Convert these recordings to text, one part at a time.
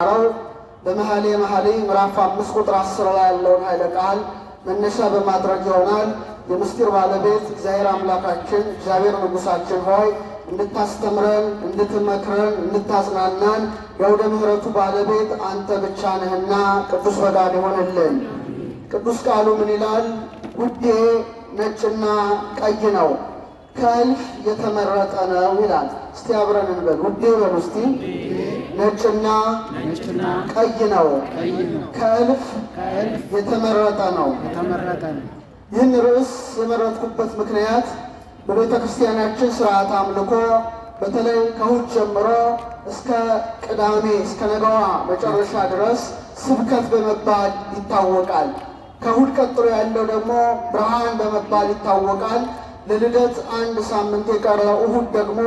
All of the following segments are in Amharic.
በመኃልየ መኃልይ ምዕራፍ 5 ቁጥር 10 ላይ ያለውን ኃይለ ቃል መነሻ በማድረግ ይሆናል። የምስጢር ባለቤት እግዚአብሔር አምላካችን እግዚአብሔር ንጉሳችን ሆይ እንድታስተምረን፣ እንድትመክረን፣ እንድታጽናናን የአውደ ምሕረቱ ባለቤት አንተ ብቻ ነህና ቅዱስ ፈቃድ ይሆንልን። ቅዱስ ቃሉ ምን ይላል? ውዴ ነጭና ቀይ ነው፣ ከእልፍ የተመረጠ ነው ይላል። እስቲ አብረን እንበል። ውዴ በሉ እስቲ። ነጭና ቀይ ነው፣ ከእልፍ የተመረጠ ነው። ይህን ርዕስ የመረጥኩበት ምክንያት በቤተ ክርስቲያናችን ሥርዓት አምልኮ በተለይ ከእሑድ ጀምሮ እስከ ቅዳሜ እስከ ነገዋ መጨረሻ ድረስ ስብከት በመባል ይታወቃል። ከእሑድ ቀጥሎ ያለው ደግሞ ብርሃን በመባል ይታወቃል። ለልደት አንድ ሳምንት የቀረው እሑድ ደግሞ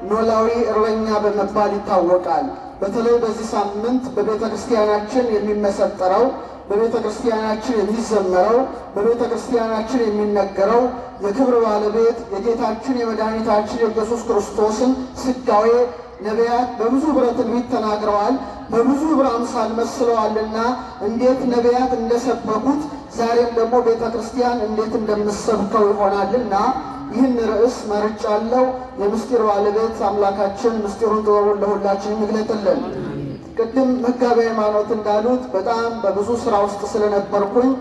ኖላዊ እረኛ በመባል ይታወቃል። በተለይ በዚህ ሳምንት በቤተ ክርስቲያናችን የሚመሰጠረው፣ በቤተ ክርስቲያናችን የሚዘመረው፣ በቤተ ክርስቲያናችን የሚነገረው የክብር ባለቤት የጌታችን የመድኃኒታችን የኢየሱስ ክርስቶስን ሥጋዌ ነቢያት በብዙ ኅብረ ትንቢት ተናግረዋል፣ በብዙ ኅብረ አምሳል መስለዋልና እንዴት ነቢያት እንደሰበኩት ዛሬም ደግሞ ቤተ ክርስቲያን እንዴት እንደምትሰብከው ይሆናልና ይህን ርዕስ መርጫለሁ። የምስጢር ባለቤት አምላካችን ምስጢሩን ጥበቡን ለሁላችን ይግለጥልን። ቅድም መጋቤ ሃይማኖት እንዳሉት በጣም በብዙ ሥራ ውስጥ ስለነበርኩኝ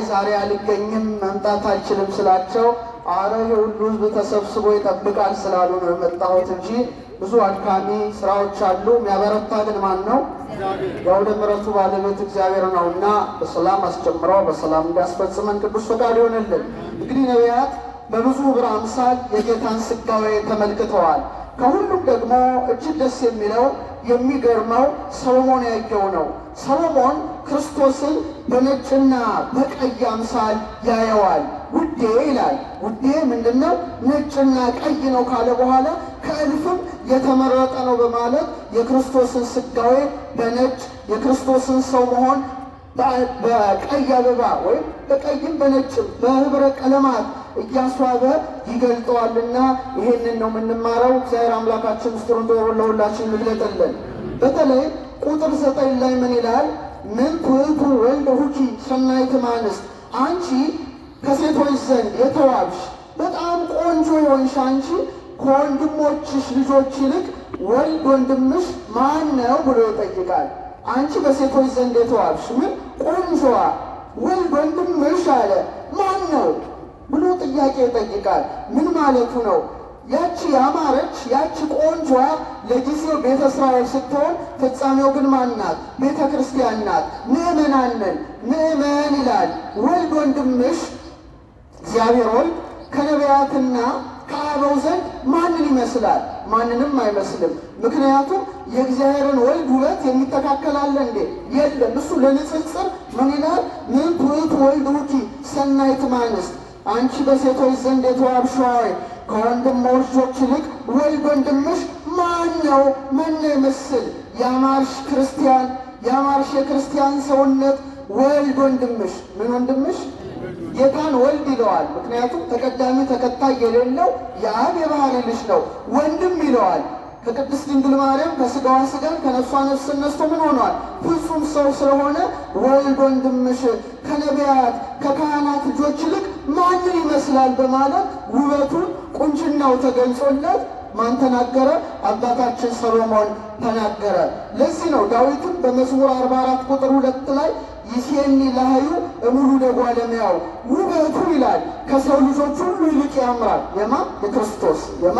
ዛሬ አልገኝም መምጣት አልችልም ስላቸው አረ የሁሉ ሕዝብ ተሰብስቦ ይጠብቃል ስላሉ ነው የመጣሁት እንጂ ብዙ አድካሚ ስራዎች አሉ። የሚያበረታ ግን ማን ነው? የአውደ ምሕረቱ ባለቤት እግዚአብሔር ነውና በሰላም አስጀምረው በሰላም እንዲያስፈጽመን ቅዱስ ፈቃድ ይሆንልን። እንግዲህ ነቢያት በብዙ ኅብረ አምሳል የጌታን ሥጋዌ ተመልክተዋል። ከሁሉም ደግሞ እጅግ ደስ የሚለው የሚገርመው ሰሎሞን ያየው ነው። ሰሎሞን ክርስቶስን በነጭና በቀይ አምሳል ያየዋል። ውዴ ይላል። ውዴ ምንድነው? ነጭና ቀይ ነው ካለ በኋላ ከእልፍም የተመረጠ ነው በማለት የክርስቶስን ሥጋዌ በነጭ የክርስቶስን ሰው መሆን በቀይ አበባ ወይም በቀይም በነጭም በኅብረ ቀለማት እያስዋበ ይገልጠዋልና ይሄንን ነው የምንማረው። እግዚአብሔር አምላካችን ምስጢሩን ጥበቡን ለሁላችን ይግለጥልን። በተለይ ቁጥር 9 ላይ ምን ይላል? ምን ውእቱ ወልደ ሁኪ ሰናይት እምአንስት፣ አንቺ ከሴቶች ዘንድ የተዋብሽ በጣም ቆንጆ የሆንሽ አንቺ ከወንድሞችሽ ልጆች ይልቅ ወልድ ወንድምሽ ማን ነው ብሎ ይጠይቃል። አንቺ በሴቶች ዘንድ የተዋብሽ ምን ቆንጆዋ ወልድ ወንድምሽ አለ ማን ነው ብሎ ጥያቄ ይጠይቃል። ምን ማለቱ ነው? ያቺ ያማረች ያቺ ቆንጆዋ ለጊዜው ቤተ እስራኤል ስትሆን ፍጻሜው ግን ማን ናት? ቤተ ክርስቲያን ናት። ምእመናን ነን። ምእመን ይላል። ወልድ ወንድምሽ እግዚአብሔር ወልድ ከነቢያትና ከአበው ዘንድ ማንን ይመስላል? ማንንም አይመስልም። ምክንያቱም የእግዚአብሔርን ወልድ ውበት የሚተካከላለ እንዴ? የለም። እሱ ለንጽጽር ምን ይላል? ምን ውእቱ ወልድ ሁኪ ሰናይት እምአንስት፣ አንቺ በሴቶች ዘንድ የተዋብሽ ሆይ ከወንድሞች ይልቅ ወልድ ወንድምሽ ማን ነው? ማን ይመስል? ያማርሽ ክርስቲያን፣ ያማርሽ የክርስቲያን ሰውነት ወልድ ወንድምሽ። ምን ወንድምሽ? ጌታን ወልድ ይለዋል። ምክንያቱም ተቀዳሚ ተከታይ የሌለው የአብ የባሕርይ ልጅ ነው። ወንድም ይለዋል። ከቅድስት ድንግል ማርያም ከሥጋዋ ሥጋን ከነፍሷ ነፍስ ነስቶ ምን ሆኗል? ፍጹም ሰው ስለሆነ ወልድ ወንድምሽ ከነቢያት ከካህናት ልጆች ይልቅ ማንን ይመስላል በማለት ውበቱን ቁንጅናው ተገልጾለት ማን ተናገረ? አባታችን ሰሎሞን ተናገረ። ለዚህ ነው ዳዊትም በመዝሙር 44 ቁጥር 2 ላይ ይሴኒ ላህዩ እሙሉ ለጓለሚያው ውበቱ ይላል ከሰው ልጆች ሁሉ ይልቅ ያምራል። የማ የክርስቶስ የማ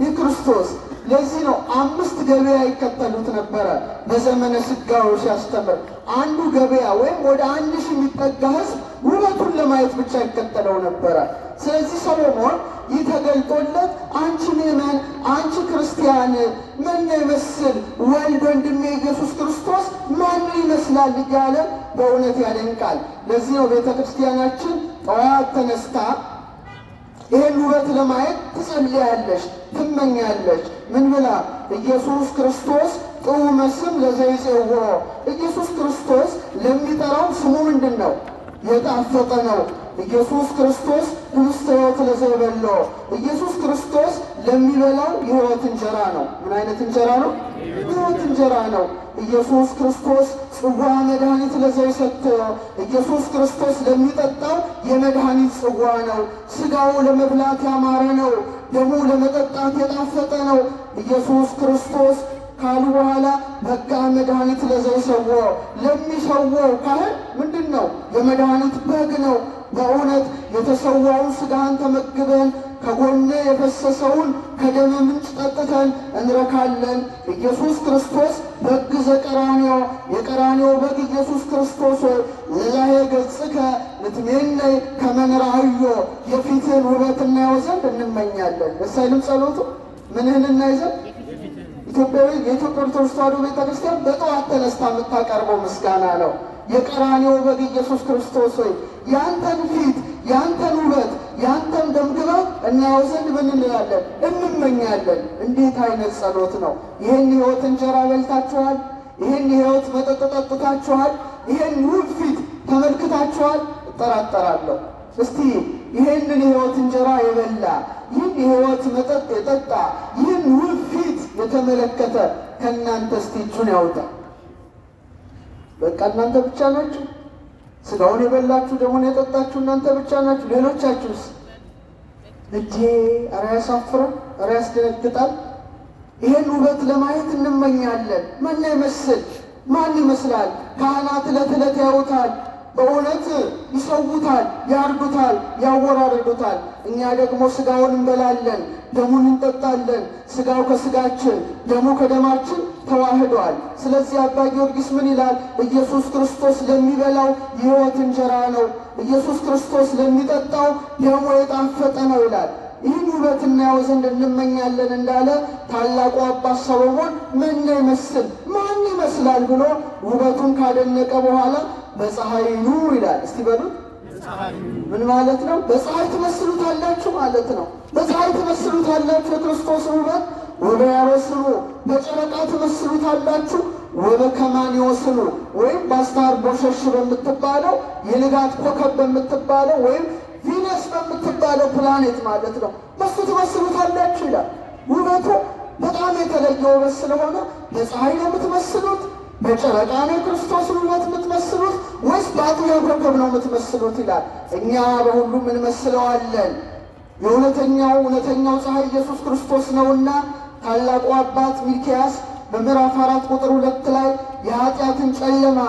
የክርስቶስ። ለዚህ ነው 5 ገበያ ይከተሉት ነበረ በዘመነ ሥጋዌው ሲያስተምር። አንዱ ገበያ ወይም ወደ 1000 የሚጠጋ ሕዝብ ውበቱን ለማየት ብቻ ይከተለው ነበረ። ስለዚህ ሰሎሞን ይህ ተገልጦለት አንቺ ምእመን፣ አንቺ ክርስቲያን ምን ይመስል ወልድ ወንድሜ ኢየሱስ ክርስቶስ ማንን ይመስላል እያለ በእውነት ያደንቃል። ለዚህ ነው ቤተ ክርስቲያናችን ጠዋት ተነስታ ይህን ውበት ለማየት ትጸልያለች፣ ትመኛለች። ምን ብላ? ኢየሱስ ክርስቶስ ጥዑመ ስም ለዘይጼውዖ፣ ኢየሱስ ክርስቶስ ለሚጠራው ስሙ ምንድን ነው? የጣፈጠ ነው። ኢየሱስ ክርስቶስ ህብስተ ሕይወት ለዘይበሎ ኢየሱስ ክርስቶስ ለሚበላው የሕይወት እንጀራ ነው። ምን አይነት እንጀራ ነው? የሕይወት እንጀራ ነው። ኢየሱስ ክርስቶስ ጽዋ መድኃኒት ለዘይሰትዮ ኢየሱስ ክርስቶስ ለሚጠጣው የመድኃኒት ጽዋ ነው። ሥጋው ለመብላት ያማረ ነው፣ ደሙ ለመጠጣት የጣፈጠ ነው። ኢየሱስ ክርስቶስ ካሉ በኋላ በጋ መድኃኒት ለዘይሰዎ ለሚሰወው ካህን ምንድን ነው? የመድኃኒት በግ ነው። በእውነት የተሰዋውን ሥጋህን ተመግበን ከጎነ የፈሰሰውን ከደም ምንጭ ጠጥተን እንረካለን። ኢየሱስ ክርስቶስ በግ ዘቀራንዮ የቀራንዮ በግ ኢየሱስ ክርስቶስ ሆይ ለላሄ ገጽከ ንትሜነይ ከመ ንርአዮ የፊትህን ውበት እናየው ዘንድ እንመኛለን። ደስ አይልም ጸሎቱ? ምንህን እናይ ዘንድ? ኢትዮጵያዊ የኢትዮጵያ ኦርቶዶክስ ተዋሕዶ ቤተክርስቲያን በጠዋት ተነስታ የምታቀርበው ምስጋና ነው። የቀራንዮ በግ ኢየሱስ ክርስቶስ ሆይ ያንተን ፊት፣ ያንተን ውበት፣ ያንተን ደምግባት እናየው ዘንድ ምን እንላለን? እንመኛለን። እንዴት አይነት ጸሎት ነው! ይህን የሕይወት እንጀራ በልታችኋል? ይህን የሕይወት መጠጥ ጠጥታችኋል? ይህን ውብ ፊት ተመልክታችኋል? እጠራጠራለሁ። እስቲ ይህንን የሕይወት እንጀራ የበላ ይህን የሕይወት መጠጥ የጠጣ ይህን ውብ ፊት የተመለከተ ከእናንተ እስቲ እጁን ያውጣ። በቃ እናንተ ብቻ ናችሁ? ሥጋውን የበላችሁ ደሙን የጠጣችሁ እናንተ ብቻ ናችሁ? ሌሎቻችሁስ? እጄ ኧረ ያሳፍራል፣ ኧረ ያስደነግጣል። ይህን ውበት ለማየት እንመኛለን። ማን ይመስል? ማን ይመስላል? ካህናት ዕለት ዕለት ያዩታል፣ በእውነት ይሰውታል፣ ያርዱታል፣ ያወራርዱታል። እኛ ደግሞ ሥጋውን እንበላለን፣ ደሙን እንጠጣለን። ሥጋው ከሥጋችን ደሙ ከደማችን ተዋህዷል። ስለዚህ አባ ጊዮርጊስ ምን ይላል? ኢየሱስ ክርስቶስ ለሚበላው የሕይወት እንጀራ ነው፣ ኢየሱስ ክርስቶስ ለሚጠጣው ደሙ የጣፈጠ ነው ይላል። ይህን ውበት እናየው ዘንድ እንመኛለን እንዳለ ታላቁ አባት ሰሎሞን ምን ይመስል ማን ይመስላል ብሎ ውበቱን ካደነቀ በኋላ በፀሐይኑ ይላል። እስቲ በሉት ምን ማለት ነው? በፀሐይ ትመስሉታላችሁ ማለት ነው። በፀሐይ ትመስሉታላችሁ የክርስቶስን ውበት። ወደ ያሮስሉ በጨረቃ ትመስሉታላችሁ። ወደ ከማን ይወስሉ ወይም በአስታርቦሸሽ በምትባለው የንጋት ኮከብ በምትባለው ወይም ቪነስ በምትባለው ፕላኔት ማለት ነው። በሱ ትመስሉታላችሁ ይላል። ውበቱ በጣም የተለየ ውበት ስለሆነ በፀሐይ ነው የምትመስሉት? በጨረቃ ነው የክርስቶስን ውበት የምትመስሉት? ወይስ በአጥቢያ ኮከብ ነው የምትመስሉት ይላል። እኛ በሁሉም እንመስለዋለን። እውነተኛው ፀሐይ ኢየሱስ ክርስቶስ ነውና ታላቁ አባት ሚልክያስ በምዕራፍ 4 ቁጥር 2 ላይ የኃጢአትን ጨለማ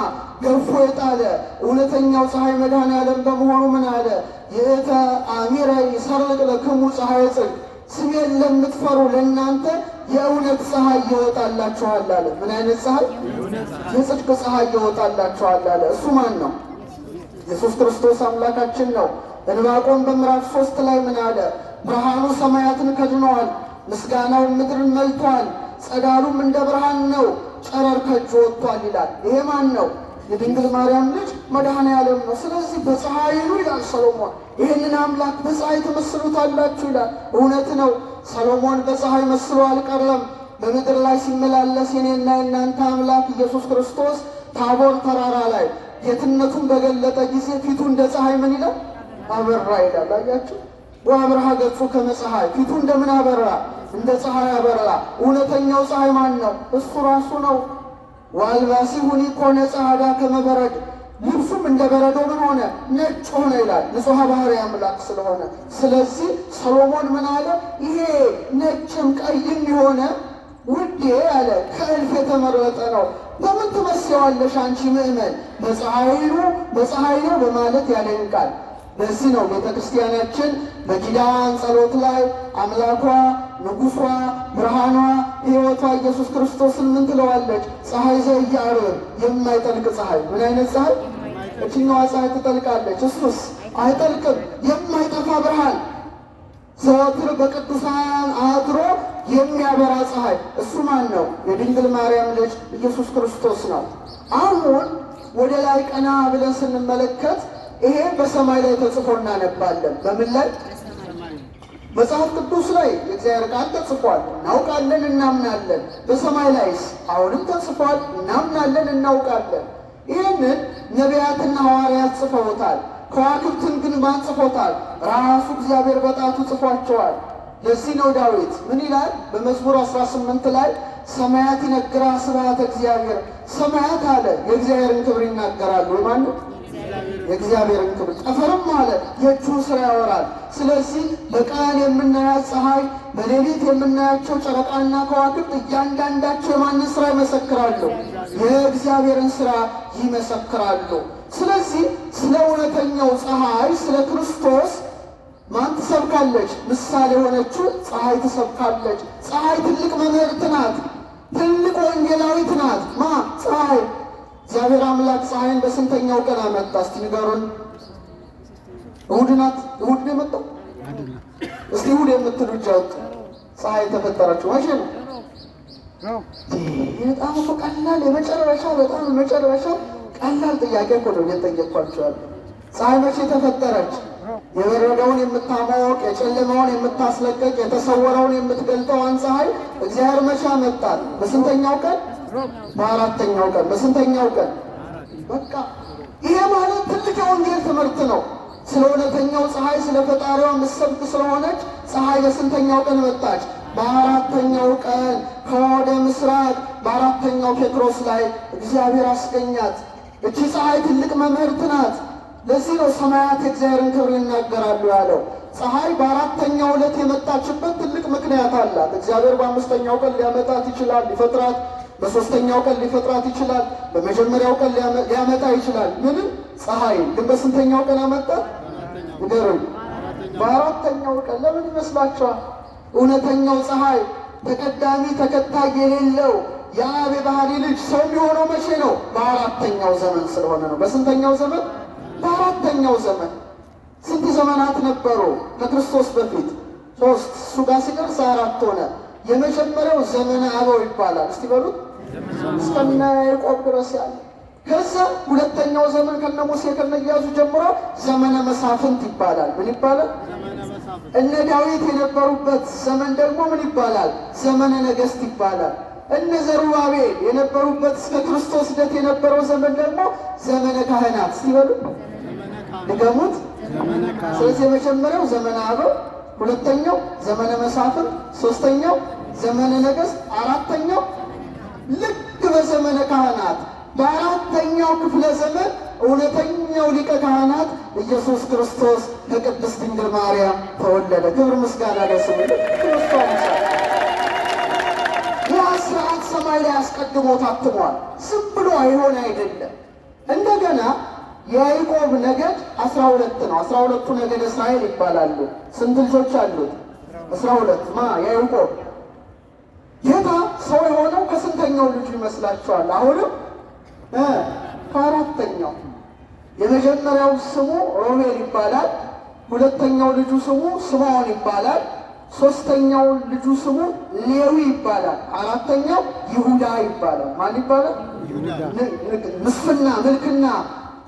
ገፎ የጣለ እውነተኛው ፀሐይ መድኃኔዓለም በመሆኑ ምን አለ? ይእተ አሚረ ይሰርቅ ለክሙ ፀሐየ ጽድቅ፣ ስሜን ለምትፈሩ ለእናንተ የእውነት ፀሐይ ይወጣላችኋል አለ። ምን አይነት ፀሐይ? የጽድቅ ፀሐይ ይወጣላችኋል አለ። እሱ ማን ነው? ኢየሱስ ክርስቶስ አምላካችን ነው። ዕንባቆም በምዕራፍ 3 ላይ ምን አለ? ብርሃኑ ሰማያትን ከድነዋል፣ ምስጋናው ምድርን መልቷል፣ ጸዳሉም እንደ ብርሃን ነው፣ ጨረር ከእጁ ወጥቷል ይላል። ይሄ ማን ነው? የድንግል ማርያም ልጅ መድኃኔዓለም ነው። ስለዚህ በፀሐይ ነው ይላል ሰሎሞን። ይህንን አምላክ በፀሐይ ትመስሉታላችሁ ይላል። እውነት ነው። ሰሎሞን በፀሐይ መስሎ አልቀረም። በምድር ላይ ሲመላለስ የኔና የእናንተ አምላክ ኢየሱስ ክርስቶስ ታቦር ተራራ ላይ ጌትነቱን በገለጠ ጊዜ ፊቱ እንደ ፀሐይ ምን ይላል? አበራ ይላል። አያችሁ? ወአብርሃ ገጹ ከመ ፀሐይ፣ ፊቱ እንደምን አበራ? እንደ ፀሐይ አበራ። እውነተኛው ፀሐይ ማን ነው? እሱ ራሱ ነው። ወአልባሲሁኒ ኮነ ጸዓዳ ከመ በረድ፣ ልብሱም እንደ በረዶ ምን ሆነ? ነጭ ሆነ ይላል። ንጹሐ ባሕርይ አምላክ ስለሆነ። ስለዚህ ሰሎሞን ምን አለ? ይሄ ነጭም ቀይም የሆነ ውዴ አለ ከእልፍ የተመረጠ ነው። በምን ትመስለዋለሽ አንቺ ምእመን? በፀሐይ ነው በማለት ያደንቃል። በዚህ ነው ቤተ ክርስቲያናችን በኪዳን ጸሎት ላይ አምላኳ ንጉሷ ብርሃኗ ሕይወቷ ኢየሱስ ክርስቶስን ምን ትለዋለች? ፀሐይ ዘኢየዐርብ፣ የማይጠልቅ ፀሐይ። ምን አይነት ፀሐይ? እችኛዋ ፀሐይ ትጠልቃለች፣ እሱስ አይጠልቅም። የማይጠፋ ብርሃን ዘወትር በቅዱሳን አድሮ የሚያበራ ፀሐይ። እሱ ማን ነው? የድንግል ማርያም ልጅ ኢየሱስ ክርስቶስ ነው። አሁን ወደ ላይ ቀና ብለን ስንመለከት ይሄ በሰማይ ላይ ተጽፎ እናነባለን። በምን ላይ? መጽሐፍ ቅዱስ ላይ የእግዚአብሔር ቃል ተጽፏል፣ እናውቃለን፣ እናምናለን። በሰማይ ላይስ አሁንም ተጽፏል፣ እናምናለን፣ እናውቃለን። ይህንን ነቢያትና ሐዋርያት ጽፈውታል። ከዋክብትን ግን ማን ጽፎታል? ራሱ እግዚአብሔር በጣቱ ጽፏቸዋል። ለዚህ ነው ዳዊት ምን ይላል በመዝሙር 18 ላይ ሰማያት ይነግራ ስብሐተ እግዚአብሔር። ሰማያት አለ የእግዚአብሔርን ክብር ይናገራሉ። የማን የእግዚአብሔርን ክብር። ጠፈርም አለ የእጁን ሥራ ያወራል። ስለዚህ በቀን የምናያት ፀሐይ፣ በሌሊት የምናያቸው ጨረቃና ከዋክብት እያንዳንዳቸው የማንን ሥራ ይመሰክራሉ? የእግዚአብሔርን ሥራ ይመሰክራሉ። ስለዚህ ስለ እውነተኛው ፀሐይ ስለ ክርስቶስ ማን ትሰብካለች? ምሳሌ የሆነችው ፀሐይ ትሰብካለች። ፀሐይ ትልቅ መምህርት ናት። ትልቅ ወንጌላዊት ናት። ፀሐይ እግዚአብሔር አምላክ ፀሐይን በስንተኛው ቀን አመጣ? እስቲ ንገሩን። እሑድ ናት። እሑድ ነው የመጣው? እስቲ እሑድ የምትሉ እጅ አውጡ። ፀሐይ የተፈጠረችው መቼ ነው? በጣም እኮ ቀላል የመጨረሻ በጣም የመጨረሻ ቀላል ጥያቄ እኮ ነው እየጠየቅኳቸዋለሁ። ፀሐይ መቼ ተፈጠረች? የበረደውን የምታሞቅ የጨለማውን የምታስለቀቅ የተሰወረውን የምትገልጠዋን ፀሐይ እግዚአብሔር መቼ አመጣት? በስንተኛው ቀን? በአራተኛው ቀን። በስንተኛው ቀን? በቃ ይሄ ማለት ትልቅ የወንጌል ትምህርት ነው። ስለ እውነተኛው ፀሐይ ስለ ፈጣሪዋ ምሰብክ ስለሆነች ፀሐይ በስንተኛው ቀን መጣች? በአራተኛው ቀን ከወደ ምስራቅ በአራተኛው ፔትሮስ ላይ እግዚአብሔር አስገኛት። እቺ ፀሐይ ትልቅ መምህርት ናት። ለዚህ ነው ሰማያት የእግዚአብሔርን ክብር ይናገራሉ ያለው። ፀሐይ በአራተኛው ዕለት የመጣችበት ትልቅ ምክንያት አላት። እግዚአብሔር በአምስተኛው ቀን ሊያመጣት ይችላል፣ ሊፈጥራት በሶስተኛው ቀን ሊፈጥራት ይችላል፣ በመጀመሪያው ቀን ሊያመጣ ይችላል። ምንም ፀሐይ ግን በስንተኛው ቀን አመጣት? ንገሩኝ። በአራተኛው ቀን። ለምን ይመስላችኋል? እውነተኛው ፀሐይ ተቀዳሚ ተከታይ የሌለው የአብ የባህሪ ልጅ ሰው የሚሆነው መቼ ነው? በአራተኛው ዘመን ስለሆነ ነው። በስንተኛው ዘመን? በአራተኛው ዘመን። ስንት ዘመናት ነበሩ ከክርስቶስ በፊት? 3። እሱ ጋር ሲደርስ 4 ሆነ። የመጀመሪያው ዘመነ አበው ይባላል። እስቲ በሉት እስከነ ያዕቆብ ድረስ ያለ። ከዛ ሁለተኛው ዘመን ከነ ሙሴ ከነ ኢያሱ ጀምሮ ዘመነ መሳፍንት ይባላል። ምን ይባላል? እነ ዳዊት የነበሩበት ዘመን ደግሞ ምን ይባላል? ዘመነ ነገሥት ይባላል። እነ ዘሩባቤል የነበሩበት እስከ ክርስቶስ ልደት የነበረው ዘመን ደግሞ ዘመነ ካህናት። እስቲ በሉ ድገሙት። ስለዚህ የመጀመሪያው ዘመነ አበው፣ ሁለተኛው ዘመነ መሳፍንት፣ ሶስተኛው ዘመነ ነገሥት፣ አራተኛው ልክ በዘመነ ካህናት በአራተኛው ክፍለ ዘመን እውነተኛው ሊቀ ካህናት ኢየሱስ ክርስቶስ ከቅድስት ድንግል ማርያም ተወለደ። ክብር ምስጋና ለስሙ። ክርስቶስ ያ ሥርዓት ሰማይ ላይ አስቀድሞ ታትሟል። ዝም ብሎ አይሆን አይደለም። እንደገና የያዕቆብ ነገድ 12 ነው። 12ቱ ነገድ እስራኤል ይባላሉ። ስንት ልጆች አሉት? 12 ያዕቆብ። ጌታ ሰው የሆነው ከስንተኛው ልጁ ይመስላችኋል? አሁንም ከአራተኛው። የመጀመሪያው ስሙ ሮቤል ይባላል። ሁለተኛው ልጁ ስሙ ስምዖን ይባላል። ሶስተኛው ልጁ ስሙ ሌዊ ይባላል። አራተኛው ይሁዳ ይባላል። ማን ይባላል? ምስፍና ምልክና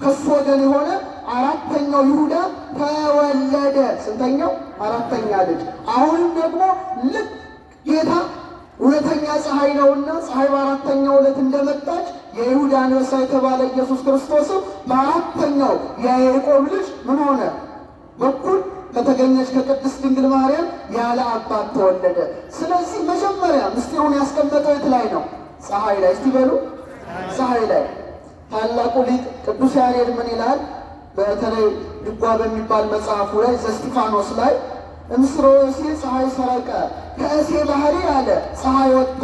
ከሱ ወገን የሆነ አራተኛው ይሁዳ ተወለደ። ስንተኛው? አራተኛ ልጅ። አሁንም ደግሞ ልክ ጌታ እውነተኛ ፀሐይ ነውና ፀሐይ በአራተኛው ዕለት እንደመጣች የይሁዳ አንበሳ የተባለ ኢየሱስ ክርስቶስም በአራተኛው የያዕቆብ ልጅ ምን ሆነ? በኩል ከተገኘች ከቅድስት ድንግል ማርያም ያለ አባት ተወለደ። ስለዚህ መጀመሪያ ምስጢሩን ያስቀመጠው የት ላይ ነው? ፀሐይ ላይ። እስቲ በሉ ፀሐይ ላይ። ታላቁ ሊቅ ቅዱስ ያሬድ ምን ይላል? በተለይ ድጓ በሚባል መጽሐፉ ላይ ዘእስጢፋኖስ ላይ እምስሮ እሴ ፀሐይ ሰረቀ፣ ከእሴ ባህሪ አለ ፀሐይ ወጣ፣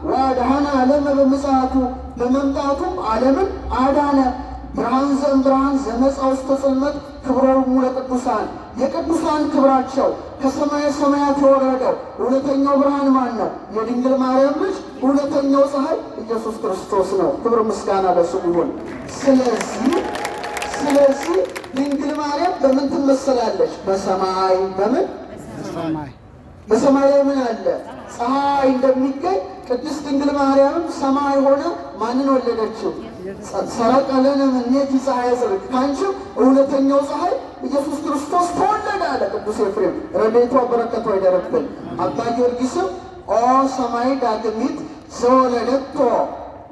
ወአድኃነ ዓለመ በምጽአቱ፣ በመምጣቱም ዓለምን አዳነ። ብርሃን ዘእምብርሃን ዘመጽአ ውስተ ጽልመት ክብሮሙ ለቅዱሳን፣ የቅዱሳን ክብራቸው ከሰማየ ሰማያት የወረደው እውነተኛው ብርሃን ማን ነው? የድንግል ማርያም ልጅ እውነተኛው ፀሐይ ኢየሱስ ክርስቶስ ነው። ክብር ምስጋና ለስሙ ይሁን። ስለዚህ ድንግል ማርያም በምን ትመሰላለች? በሰማይ። በምን? በሰማይ ላይ ምን አለ? ፀሐይ እንደሚገኝ ቅድስት ድንግል ማርያምም ሰማይ ሆነ ማንን ወለደችው? ሰረቀ ለነ እምኔኪ ፀሐየ ጽድቅ፣ ካንቺም እውነተኛው ፀሐይ ኢየሱስ ክርስቶስ ተወለደ አለ ቅዱስ ኤፍሬም። ረድኤቷ በረከቷ ይደረብን። አባ ጊዮርጊስም ኦ ሰማይ ዳግሚት ዘወለደቶ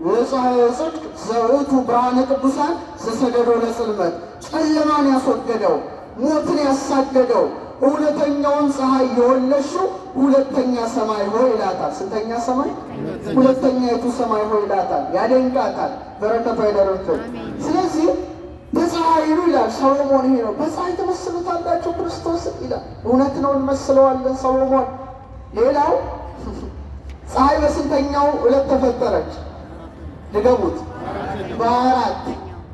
ለፀሐየ ጽድቅ ዘውእቱ ብርሃነ ቅዱሳን ዘሰደዶ ለጽልመት፣ ጨለማን ያስወገደው፣ ሞትን ያሳገደው እውነተኛውን ፀሐይ የወለድሽው ሁለተኛ ሰማይ ሆይ ይላታል። ስንተኛ ሰማይ? ሁለተኛይቱ ሰማይ ሆይ ይላታል። ያደንቃታል። በረከቷ ይደረብን። ስለዚህ በፀሐይ ነው ይላል ሰሎሞን። ይሄ ነው በፀሐይ ትመስሉታላችሁ ክርስቶስን ይላል። እውነት ነው እንመስለዋለን ሰሎሞን። ሌላው ፀሐይ በስንተኛው ዕለት ተፈጠረች? ድገሙት።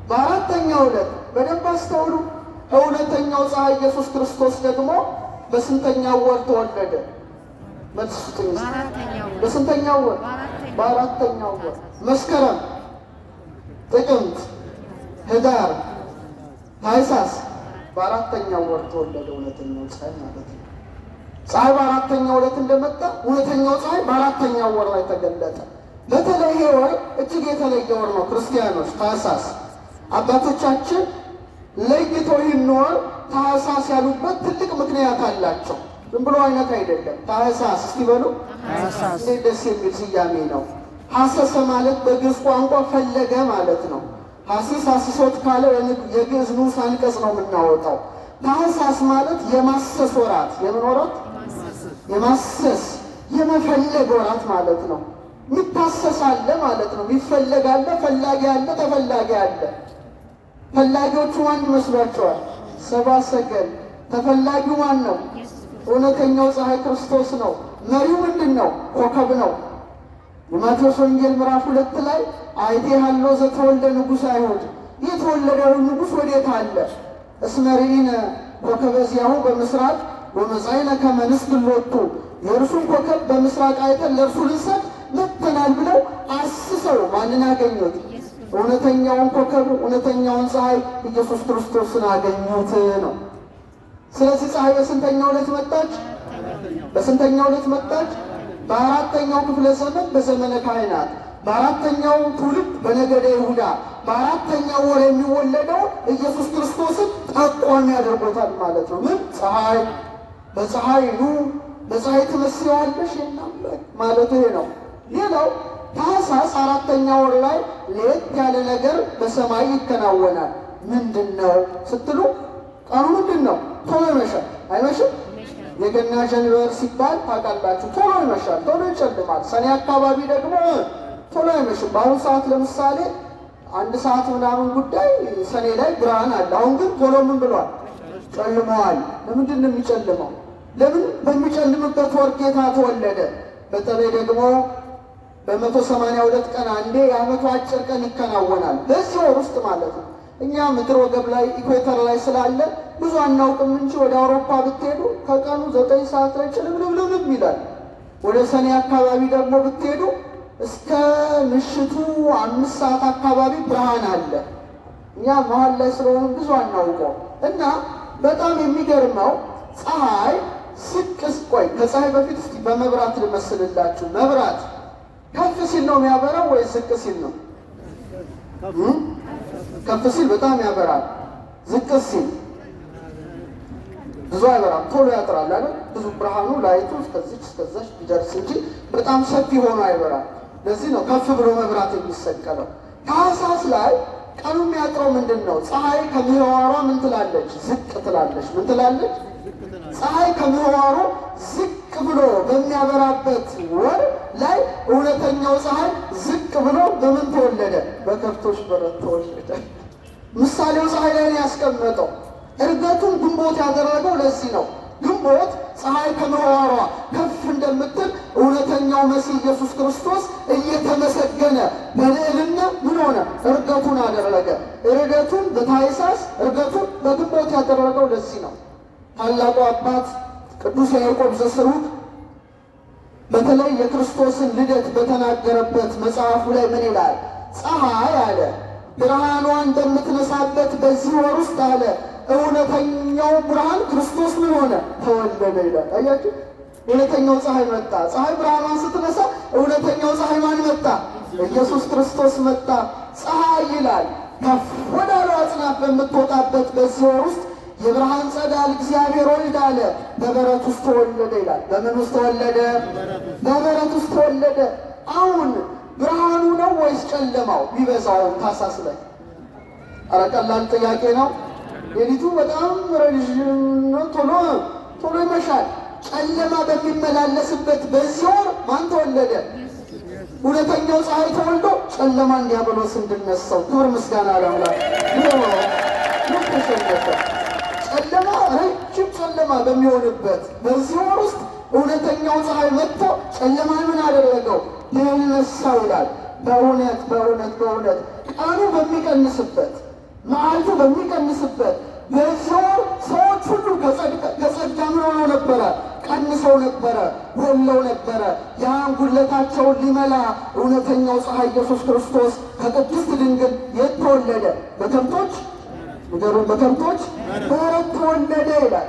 በአራተኛው ዕለት። በደንብ አስተውሉ። እውነተኛው ፀሐይ ኢየሱስ ክርስቶስ ደግሞ በስንተኛው ወር ተወለደ? መልስ ስጡኝ። በስንተኛው ወር? በአራተኛው ወር። መስከረም፣ ጥቅምት፣ ህዳር፣ ታኅሳስ በአራተኛው ወር ተወለደ እውነተኛው ፀሐይ ማለት ነው። ፀሐይ በአራተኛው ዕለት እንደመጣ እውነተኛው ፀሐይ በአራተኛው ወር ላይ ተገለጠ። በተለይ ይሄ ወር እጅግ የተለየ ወር ነው። ክርስቲያኖች ታኅሳስ አባቶቻችን ለይተው ይህን ወር ታኅሳስ ያሉበት ትልቅ ምክንያት አላቸው። ዝም ብሎ አይነት አይደለም። ታኅሳስ እስቲ በሉ። እንዴት ደስ የሚል ስያሜ ነው። ሐሰሰ ማለት በግዕዝ ቋንቋ ፈለገ ማለት ነው። ሐሲስ አስሶት ካለ የግዕዝ ንዑስ አንቀጽ ነው የምናወጣው። ታኅሳስ ማለት የማሰስ ወራት። የምን ወራት? የማሰስ የመፈለግ ወራት ማለት ነው። የሚታሰስ አለ ማለት ነው። የሚፈለግ አለ፣ ፈላጊ አለ፣ ተፈላጊ አለ። ፈላጊዎቹ ማን ይመስሏቸዋል? ሰብአ ሰገል። ተፈላጊው ማን ነው? እውነተኛው ፀሐይ ክርስቶስ ነው። መሪው ምንድን ነው? ኮከብ ነው። የማቴዎስ ወንጌል ምዕራፍ 2 ላይ አይቴሃሎ ዘተወልደ ንጉሥ አይሁድ፣ የተወለደው ንጉሥ ወዴት አለ? እስመ ርኢነ ኮከበ ዚአሁ በምስራቅ ወመጻእነ ከመ ንስግድ ሎቱ፣ የእርሱን ኮከብ በምስራቅ አይተን ለእርሱ ልንሰግድ መጥተናል ብለው አስሰው ማንን አገኙት? እውነተኛውን ኮከብ፣ እውነተኛውን ፀሐይ ኢየሱስ ክርስቶስን አገኙት ነው። ስለዚህ ፀሐይ በስንተኛው ዕለት መጣች? በስንተኛው ዕለት መጣች? በአራተኛው ክፍለ ዘመን በዘመነ ካህናት፣ በአራተኛው ትውልድ በነገደ ይሁዳ፣ በአራተኛው ወር የሚወለደው ኢየሱስ ክርስቶስን ጠቋሚ ያደርጎታል ማለት ነው። ምን? ፀሐይ። በፀሐይ ኑ፣ በፀሐይ ትመስዪዋለሽ ማለት ይሄ ነው። ሌላው ታኅሳስ አራተኛ ወር ላይ ለየት ያለ ነገር በሰማይ ይከናወናል። ምንድን ነው ስትሉ ቀኑ ምንድን ነው? ቶሎ ይመሻል። አይመሽም? የገና ጀንበር ሲባል ታውቃላችሁ፣ ቶሎ ይመሻል፣ ቶሎ ይጨልማል። ሰኔ አካባቢ ደግሞ ቶሎ አይመሽም። በአሁኑ ሰዓት ለምሳሌ 1 ሰዓት ምናምን ጉዳይ ሰኔ ላይ ብርሃን አለ። አሁን ግን ቶሎ ምን ብሏል? ጨልመዋል። ለምንድን ነው የሚጨልመው? ለምን? በሚጨልምበት ወር ጌታ ተወለደ። በተለይ ደግሞ በ182 ቀን አንዴ የዓመቱ አጭር ቀን ይከናወናል። በዚህ ወር ውስጥ ማለት ነው። እኛ ምድር ወገብ ላይ ኢኩዌተር ላይ ስላለ ብዙ አናውቅም እንጂ ወደ አውሮፓ ብትሄዱ ከቀኑ 9 ሰዓት ላይ ጭልምልምልም ይላል። ወደ ሰኔ አካባቢ ደግሞ ብትሄዱ እስከ ምሽቱ 5 ሰዓት አካባቢ ብርሃን አለ። እኛ መሀል ላይ ስለሆነ ብዙ አናውቀው እና በጣም የሚገርመው ፀሐይ ስቅስ ቆይ ከፀሐይ በፊት እስቲ በመብራት ልመስልላችሁ። መብራት ከፍ ሲል ነው የሚያበራው ወይ ዝቅ ሲል ነው? ከፍ ሲል በጣም ያበራል። ዝቅ ሲል ብዙ አይበራም፣ ቶሎ ያጥራል አይደል? ብዙ ብርሃኑ ላይቱ እስከዚች እስከዛች ቢደርስ እንጂ በጣም ሰፊ ሆኖ አይበራም። ለዚህ ነው ከፍ ብሎ መብራት የሚሰቀለው። ታኅሳስ ላይ ቀኑ የሚያጥረው ምንድን ነው? ፀሐይ ከምህዋሯ ምን ትላለች? ዝቅ ትላለች። ምን ትላለች? ፀሐይ ከምህዋሩ ዝቅ ብሎ በሚያበራበት ወር ላይ እውነተኛው ፀሐይ ዝቅ ብሎ በምን ተወለደ? በከብቶች በረት ተወለደ። ምሳሌው ፀሐይ ላይ ያስቀመጠው እርገቱን ግንቦት ያደረገው ለዚህ ነው። ግንቦት ፀሐይ ከምህዋሯ ከፍ እንደምትል እውነተኛው መሲህ ኢየሱስ ክርስቶስ እየተመሰገነ በልዕልና ምን ሆነ? እርገቱን አደረገ። እርገቱን በታኅሳስ እርገቱን በግንቦት ያደረገው ለዚህ ነው። ታላቁ አባት ቅዱስ ያዕቆብ ዘስሩግ በተለይ የክርስቶስን ልደት በተናገረበት መጽሐፉ ላይ ምን ይላል? ፀሐይ አለ ብርሃኗ እንደምትነሳበት በዚህ ወር ውስጥ አለ እውነተኛው ብርሃን ክርስቶስ ምን ሆነ? ተወለደ ይላል። አያችሁ፣ እውነተኛው ፀሐይ መጣ። ፀሐይ ብርሃኗን ስትነሳ እውነተኛው ፀሐይ ማን መጣ? ኢየሱስ ክርስቶስ መጣ። ፀሐይ ይላል ከፍ ወዳለው አጽናፍ በምትወጣበት በዚህ ወር ውስጥ የብርሃን ጸዳል እግዚአብሔር ወልድ አለ በበረት ውስጥ ተወለደ ይላል። በምን ውስጥ ተወለደ? በበረት ውስጥ ተወለደ። አሁን ብርሃኑ ነው ወይስ ጨለማው ቢበዛውን? ታኅሳስ ላይ ኧረ ቀላል ጥያቄ ነው። ሌሊቱ በጣም ረዥም ነው፣ ቶሎ ይመሻል። ጨለማ በሚመላለስበት በዚህ ወር ማን ተወለደ? እውነተኛው ፀሐይ ተወልዶ ጨለማን ዲያብሎስ እንድነሳው። ክብር ምስጋና ለአምላክ። ምን ተሸነፈ? ጨለማ ረጅም ጨለማ በሚሆንበት በዚህ ወር ውስጥ እውነተኛው ፀሐይ መጥቶ ጨለማን ምን አደረገው? ድል ነሳው ይላል። በእውነት ቀኑ በሚቀንስበት መዓልቱ በሚቀንስበት በዚህ ወር ሰዎች ሁሉ ከጸጋ ምን ሆነው ነበረ? ቀንሰው ነበረ፣ ወለው ነበረ። ያን ጉድለታቸውን ሊመላ እውነተኛው ፀሐይ ኢየሱስ ክርስቶስ ከቅድስት ድንግል የት ተወለደ? በከብቶች ንገሩን፣ በከብቶች በረት ተወለደ ይላል።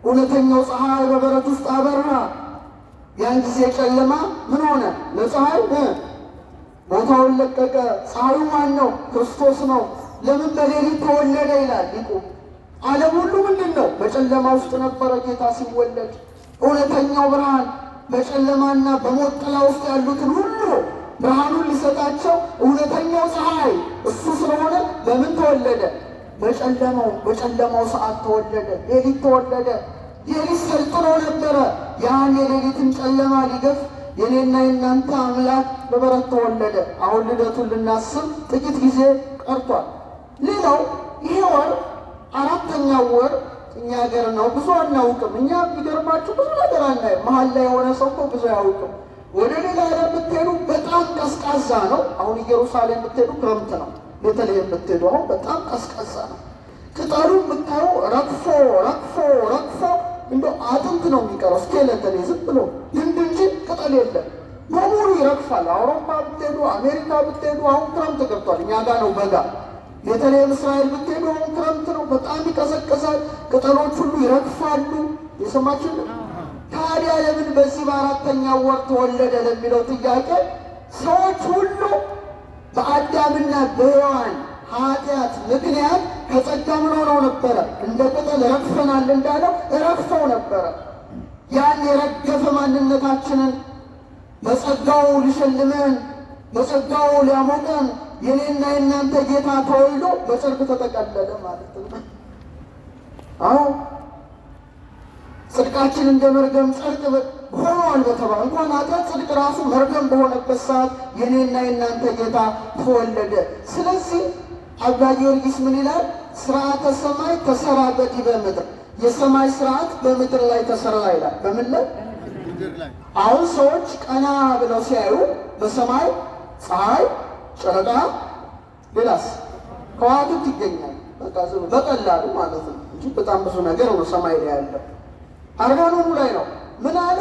እውነተኛው ፀሐይ በበረት ውስጥ አበራ። ያን ጊዜ ጨለማ ምን ሆነ? ለፀሐይ ቦታውን ለቀቀ። ፀሐዩ ማን ነው? ክርስቶስ ነው። ለምን በሌሊት ተወለደ ይላል ሊቁ። ዓለም ሁሉ ምንድን ነው? በጨለማ ውስጥ ነበረ ጌታ ሲወለድ። እውነተኛው ብርሃን በጨለማና በሞት ጥላ ውስጥ ያሉትን ሁሉ ብርሃኑን ሊሰጣቸው እውነተኛው ፀሐይ እሱ ስለሆነ በምን ተወለደ? በጨለማው ሰዓት ተወለደ። ሌሊት ተወለደ። ሌሊት ሰልጥኖ ነበረ። ያን የሌሊትን ጨለማ ሊገፍ የኔና የናንተ አምላክ በበረት ተወለደ። አሁን ልደቱን ልናስብ ጥቂት ጊዜ ቀርቷል። ሌላው ይሄ ወር አራተኛው ወር እኛ ሀገር ነው። ብዙ አናውቅም። እኛ የሚገርማችሁ ብዙ ነገር አናየም። መሀል ላይ የሆነ ሰው እኮ ብዙ አያውቅም። ወደ ሌላ ሀገር ብትሄዱ በጣም ቀዝቃዛ ነው። አሁን ኢየሩሳሌም ብትሄዱ ክረምት ነው። ቤተልሔም ብትሄዱ አሁን በጣም ቀዝቃዛ ነው። ቅጠሉ ብታዩ ረግፎ እንደ አጥንት ነው የሚቀረው። ስኬለተን ዝም ብሎ ግንድ እንጂ ቅጠል የለም። በሙሉ ይረግፋል። አውሮፓ ብትሄዱ፣ አሜሪካ ብትሄዱ አሁን ክረምት ገብቷል። እኛ ጋር ነው በጋ። ቤተልሔም እስራኤል ብትሄዱ አሁን ክረምት ነው። በጣም ይቀዘቅዛል። ቅጠሎች ሁሉ ይረግፋሉ። የሰማችሁ? ታዲያ ለምን በዚህ በአራተኛው ወር ተወለደ ለሚለው ጥያቄ ሰዎች ሁሉ በአዳምና በሔዋን ኃጢአት ምክንያት ከጸጋ ምን ሆነው ነበረ? እንደ ቅጠል ረግፈናል እንዳለው ረግፈው ነበረ። ያን የረገፈ ማንነታችንን በጸጋው ሊሸልመን በጸጋው ሊያሞቀን የኔና የእናንተ ጌታ ተወልዶ በጨርቅ ተጠቀለለ ማለት ነው። አዎ ጽድቃችን እንደ መርገም ጨርቅ ሆኗል በተባለ እንኳን ኃጢአት ጽድቅ ራሱ መርገም በሆነበት ሰዓት የኔና የእናንተ ጌታ ተወለደ። ስለዚህ አባ ጊዮርጊስ ምን ይላል? ስርዓተ ሰማይ ተሰራ በዲበ ምድር፣ የሰማይ ስርዓት በምድር ላይ ተሰራ ይላል። በምን ላይ? አሁን ሰዎች ቀና ብለው ሲያዩ በሰማይ ፀሐይ፣ ጨረቃ፣ ሌላስ ከዋክብት ይገኛል። በቃ በቀላሉ ማለት ነው እንጂ በጣም ብዙ ነገር ነው ሰማይ ላይ ያለው። አርጋኖኑ ላይ ነው ምን አለ?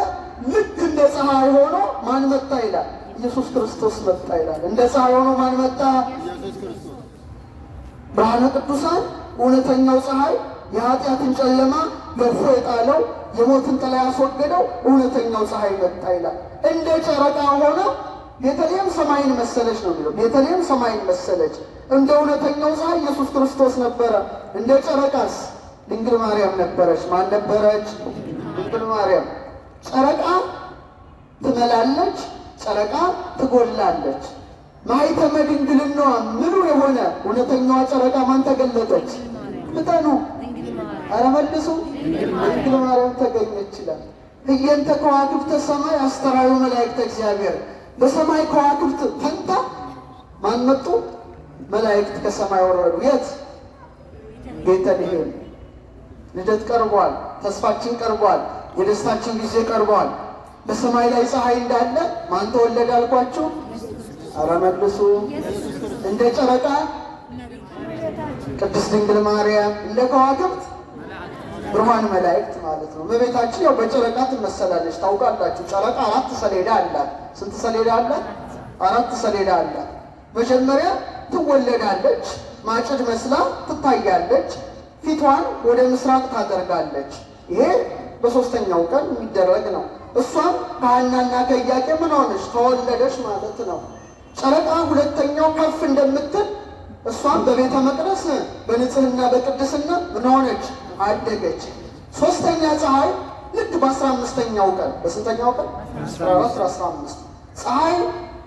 ልክ እንደ ፀሐይ ሆኖ ማን መጣ ይላል? ኢየሱስ ክርስቶስ መጣ ይላል። እንደ ፀሐይ ሆኖ ማን መጣ? ብርሃነ ቅዱሳን እውነተኛው ፀሐይ የኃጢአትን ጨለማ ገፎ የጣለው የሞትን ጥላ ያስወገደው እውነተኛው ፀሐይ መጣ ይላል። እንደ ጨረቃ ሆነ ቤተልሔም ሰማይን መሰለች ነው የሚለው። ቤተልሔም ሰማይን መሰለች። እንደ እውነተኛው ፀሐይ ኢየሱስ ክርስቶስ ነበረ። እንደ ጨረቃስ ድንግል ማርያም ነበረች። ማን ነበረች? ድንግል ማርያም። ጨረቃ ትመላለች፣ ጨረቃ ትጎላለች። ማኅተመ ድንግልናዋ ምሉ የሆነ እውነተኛዋ ጨረቃ ማን ተገለጠች? ፍጠኑ፣ ኧረ መልሱ። ድንግል ማርያም ተገኘች ይላል። ህየንተ ከዋክብተ ሰማይ አስተርአዩ መላእክተ እግዚአብሔር። በሰማይ ከዋክብት ፈንታ ማን መጡ? መላእክት ከሰማይ ወረዱ። የት? ቤተልሔም። ልደት ቀርቧል። ተስፋችን ቀርቧል። የደስታችን ጊዜ ቀርቧል። በሰማይ ላይ ፀሐይ እንዳለ ማን ተወለደ አልኳችሁ? ኧረ መልሱ። እንደ ጨረቃ ቅድስት ድንግል ማርያም፣ እንደ ከዋክብት ብርሃን መላእክት ማለት ነው። እመቤታችን ያው በጨረቃ ትመሰላለች። ታውቃላችሁ፣ ጨረቃ 4 ሰሌዳ አላት። ስንት ሰሌዳ አላት? 4 ሰሌዳ አላት። መጀመሪያ ትወለዳለች፣ ማጭድ መስላ ትታያለች፣ ፊቷን ወደ ምስራቅ ታደርጋለች። ይሄ በሶስተኛው ቀን የሚደረግ ነው። እሷም ከሐናና ከኢያቄም ምን ሆነች? ተወለደች ማለት ነው። ጨረቃ ሁለተኛው ከፍ እንደምትል እሷም በቤተ መቅደስ በንጽህና በቅድስና ምን ሆነች? አደገች። ሶስተኛ ፀሐይ ልክ በ15ኛው ቀን በስንተኛው ቀን? 14 15 ፀሐይ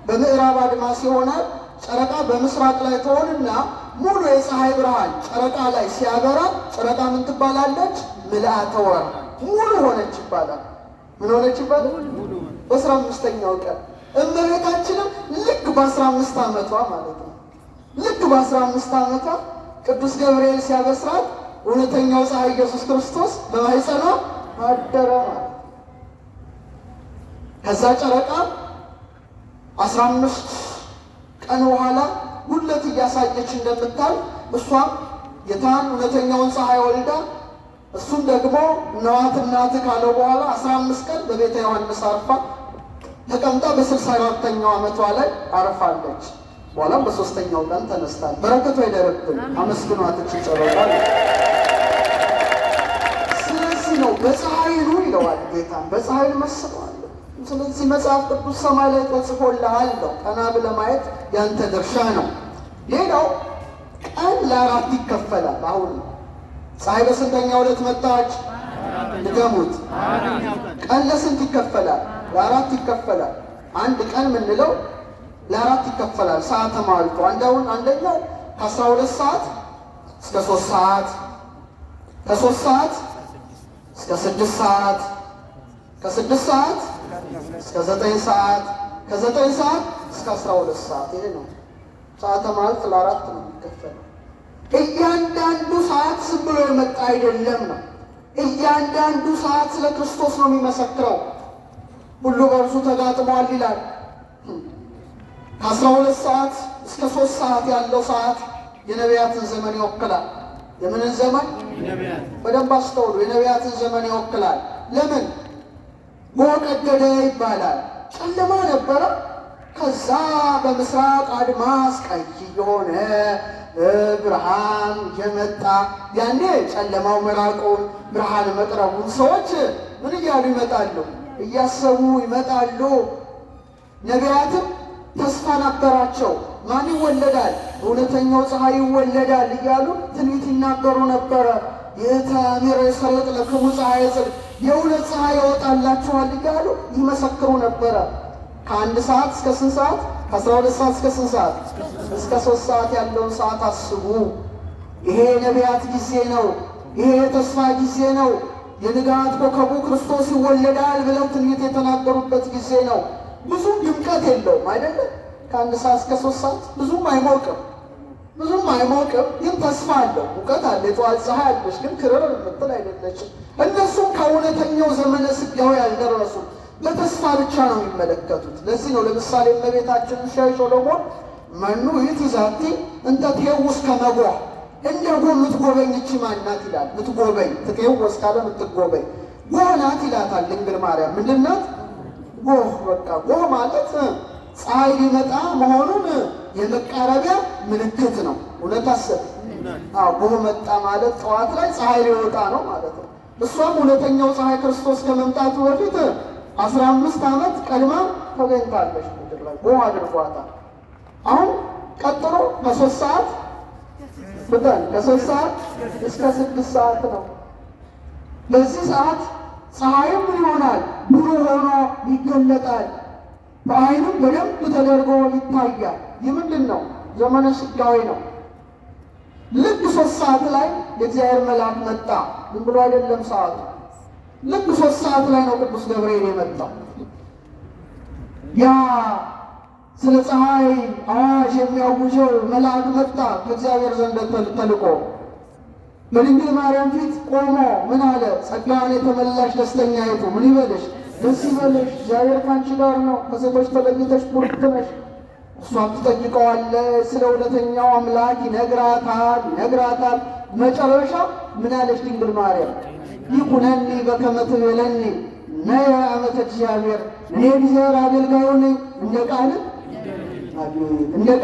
በምዕራብ አድማስ ይሆናል፣ ጨረቃ በምስራቅ ላይ ትሆንና ሙሉ የፀሐይ ብርሃን ጨረቃ ላይ ሲያበራ ጨረቃ ምን ትባላለች? ምልአተ ወር ሙሉ ሆነች ይባላል። ምን ሆነች ይባላል? በ15ኛው ቀን እመቤታችንም ልክ በ15 ዓመቷ ማለት ነው። ልክ በ15 ዓመቷ ቅዱስ ገብርኤል ሲያበስራት እውነተኛው ፀሐይ ኢየሱስ ክርስቶስ በማኅፀኗ አደረ ማለት። ከዛ ጨረቃ 15 ቀን በኋላ ጉድለት እያሳየች እንደምታል እሷም ጌታን እውነተኛውን ፀሐይ ወልዳ እሱም ደግሞ ነዋት እናት ካለው በኋላ 15 ቀን በቤተ ዮሐንስ አርፋ ተቀምጣ በ64ኛው ዓመቷ ላይ አርፋለች። በኋላም በ3ኛው ቀን ተነስታል። በረከቷ ይደረብን። አመስግኗት ጸሎታ። ስለዚህ ነው በፀሐይ ኑ ይለዋል ጌታን። በፀሐይ መስሏል። ስለዚህ መጽሐፍ ቅዱስ ሰማይ ላይ ተጽፎልሃል ነው። ቀና ብለህ ማየት ያንተ ድርሻ ነው። ሌላው ቀን ለ4 ይከፈላል። አሁን ፀሐይ በስንተኛው ዕለት መጣች? ድገሙት። ቀን ለስንት ይከፈላል? ለ4 ይከፈላል። አንድ ቀን ምንለው ለ4 ይከፈላል። ሰዓተ ማልቶ አንደኛው ከ12 ሰዓት እስከ 3 ሰዓት፣ ከ3 ሰዓት እስከ 6 ሰዓት፣ ከ6 ሰዓት እስከ 9 ሰዓት፣ ከ9 ሰዓት እስከ 12 ሰዓት። ይሄ ነው ሰዓተ ማልት ለ4 ነው የሚከፈለው። እያንዳንዱ ሰዓት ዝም ብሎ የመጣ አይደለም ነው። እያንዳንዱ ሰዓት ስለ ክርስቶስ ነው የሚመሰክረው። ሁሉ በእርሱ ተጋጥሟል ይላል። ከ12 ሰዓት እስከ 3 ሰዓት ያለው ሰዓት የነቢያትን ዘመን ይወክላል። የምንን ዘመን? በደንብ አስተውሉ። የነቢያትን ዘመን ይወክላል። ለምን? ጎህ ቀደደ ይባላል። ጨለማ ነበረ። ከዛ በምስራቅ አድማስ ቀይ የሆነ ብርሃን የመጣ ያኔ ጨለማው መራቁን ብርሃን መቅረቡን ሰዎች ምን እያሉ ይመጣሉ? እያሰቡ ይመጣሉ። ነቢያትም ተስፋ ነበራቸው። ማን ይወለዳል? እውነተኛው ፀሐይ ይወለዳል እያሉ ትንቢት ይናገሩ ነበረ። የተአምረ ሰረቅ ለክሙ ፀሐይ ጽድቅ፣ የእውነት ፀሐይ ያወጣላችኋል እያሉ ይመሰክሩ ነበረ። ከ1 ሰዓት እስከ ስንት ሰዓት? ከ12 ሰዓት እስከ ስንት ሰዓት? እስከ 3 ሰዓት ያለውን ሰዓት አስቡ። ይሄ የነቢያት ጊዜ ነው። ይሄ የተስፋ ጊዜ ነው። የንጋት ኮከቡ ክርስቶስ ይወለዳል ብለው ትንቢት የተናገሩበት ጊዜ ነው። ብዙም ድምቀት የለውም አይደለም። ከ1 ሰዓት እስከ 3 ሰዓት ብዙም አይሞቅም፣ ግን ተስፋ አለው። ሙቀት አለ። የጠዋት ፀሐይ አለች፣ ግን ክርር የምትል አይደለችም። እነሱም ከእውነተኛው ዘመነ ሥጋዌ ያልደረሱ በተስፋ ብቻ ነው የሚመለከቱት። ለዚህ ነው ለምሳሌ እመቤታችንን ሲያይ ሰሎሞን መኑ ይእቲ ዛቲ እንተ ትሄውስ ከመ ጎህ፣ እንደ ጎህ የምትጎበኝ ይህች ማን ናት ይላል። ምትጎበኝ ትሄውስ ካለ ምትጎበኝ ጎህ ናት ይላታል ድንግል ማርያም። ምንድን ናት? ጎህ። በቃ ጎህ ማለት ፀሐይ ሊመጣ መሆኑን የመቃረቢያ ምልክት ነው። እውነት አሰብ ጎህ መጣ ማለት ጠዋት ላይ ፀሐይ ሊወጣ ነው ማለት ነው። እሷም እውነተኛው ፀሐይ ክርስቶስ ከመምጣቱ በፊት 15 ዓመት ቀድማ ተገኝታለች ምድር ላይ። ጎህ አድርጓታል። አሁን ቀጥሎ ከ3 ሰዓት ከ3 ሰዓት እስከ 6 ሰዓት ነው። በዚህ ሰዓት ፀሐይም ይሆናል ብሩህ ሆኖ ይገለጣል። በዓይንም በደንብ ተደርጎ ይታያል። ይህ ምንድን ነው? ዘመነ ሥጋዌ ነው። ልክ 3 ሰዓት ላይ የእግዚአብሔር መልአክ መጣ። ዝም ብሎ አይደለም ሰዓቱ። ልክ 3 ሰዓት ላይ ነው ቅዱስ ገብርኤል የመጣው። ያ ስለ ፀሐይ አዋጅ የሚያውጀው መልአክ መጣ ከእግዚአብሔር ዘንድ ተልኮ በድንግል ማርያም ፊት ቆሞ ምን አለ? ጸጋን የተመላሽ ደስተኛይቱ ምን ይበልሽ? ደስ ይበልሽ፣ እግዚአብሔር ካንቺ ጋር ነው፣ ከሴቶች ተለይተሽ ቡርክት ነሽ። እሷም ትጠይቀዋለች። ስለ እውነተኛው አምላክ ይነግራታል። መጨረሻ ምን አለች ድንግል ማርያም? ይኩነኒ በከመ ትቤለኒ ነየ አመተ እግዚአብሔር፣ እኔ እግዚአብሔር አገልጋዩ ነኝ፣ እንደ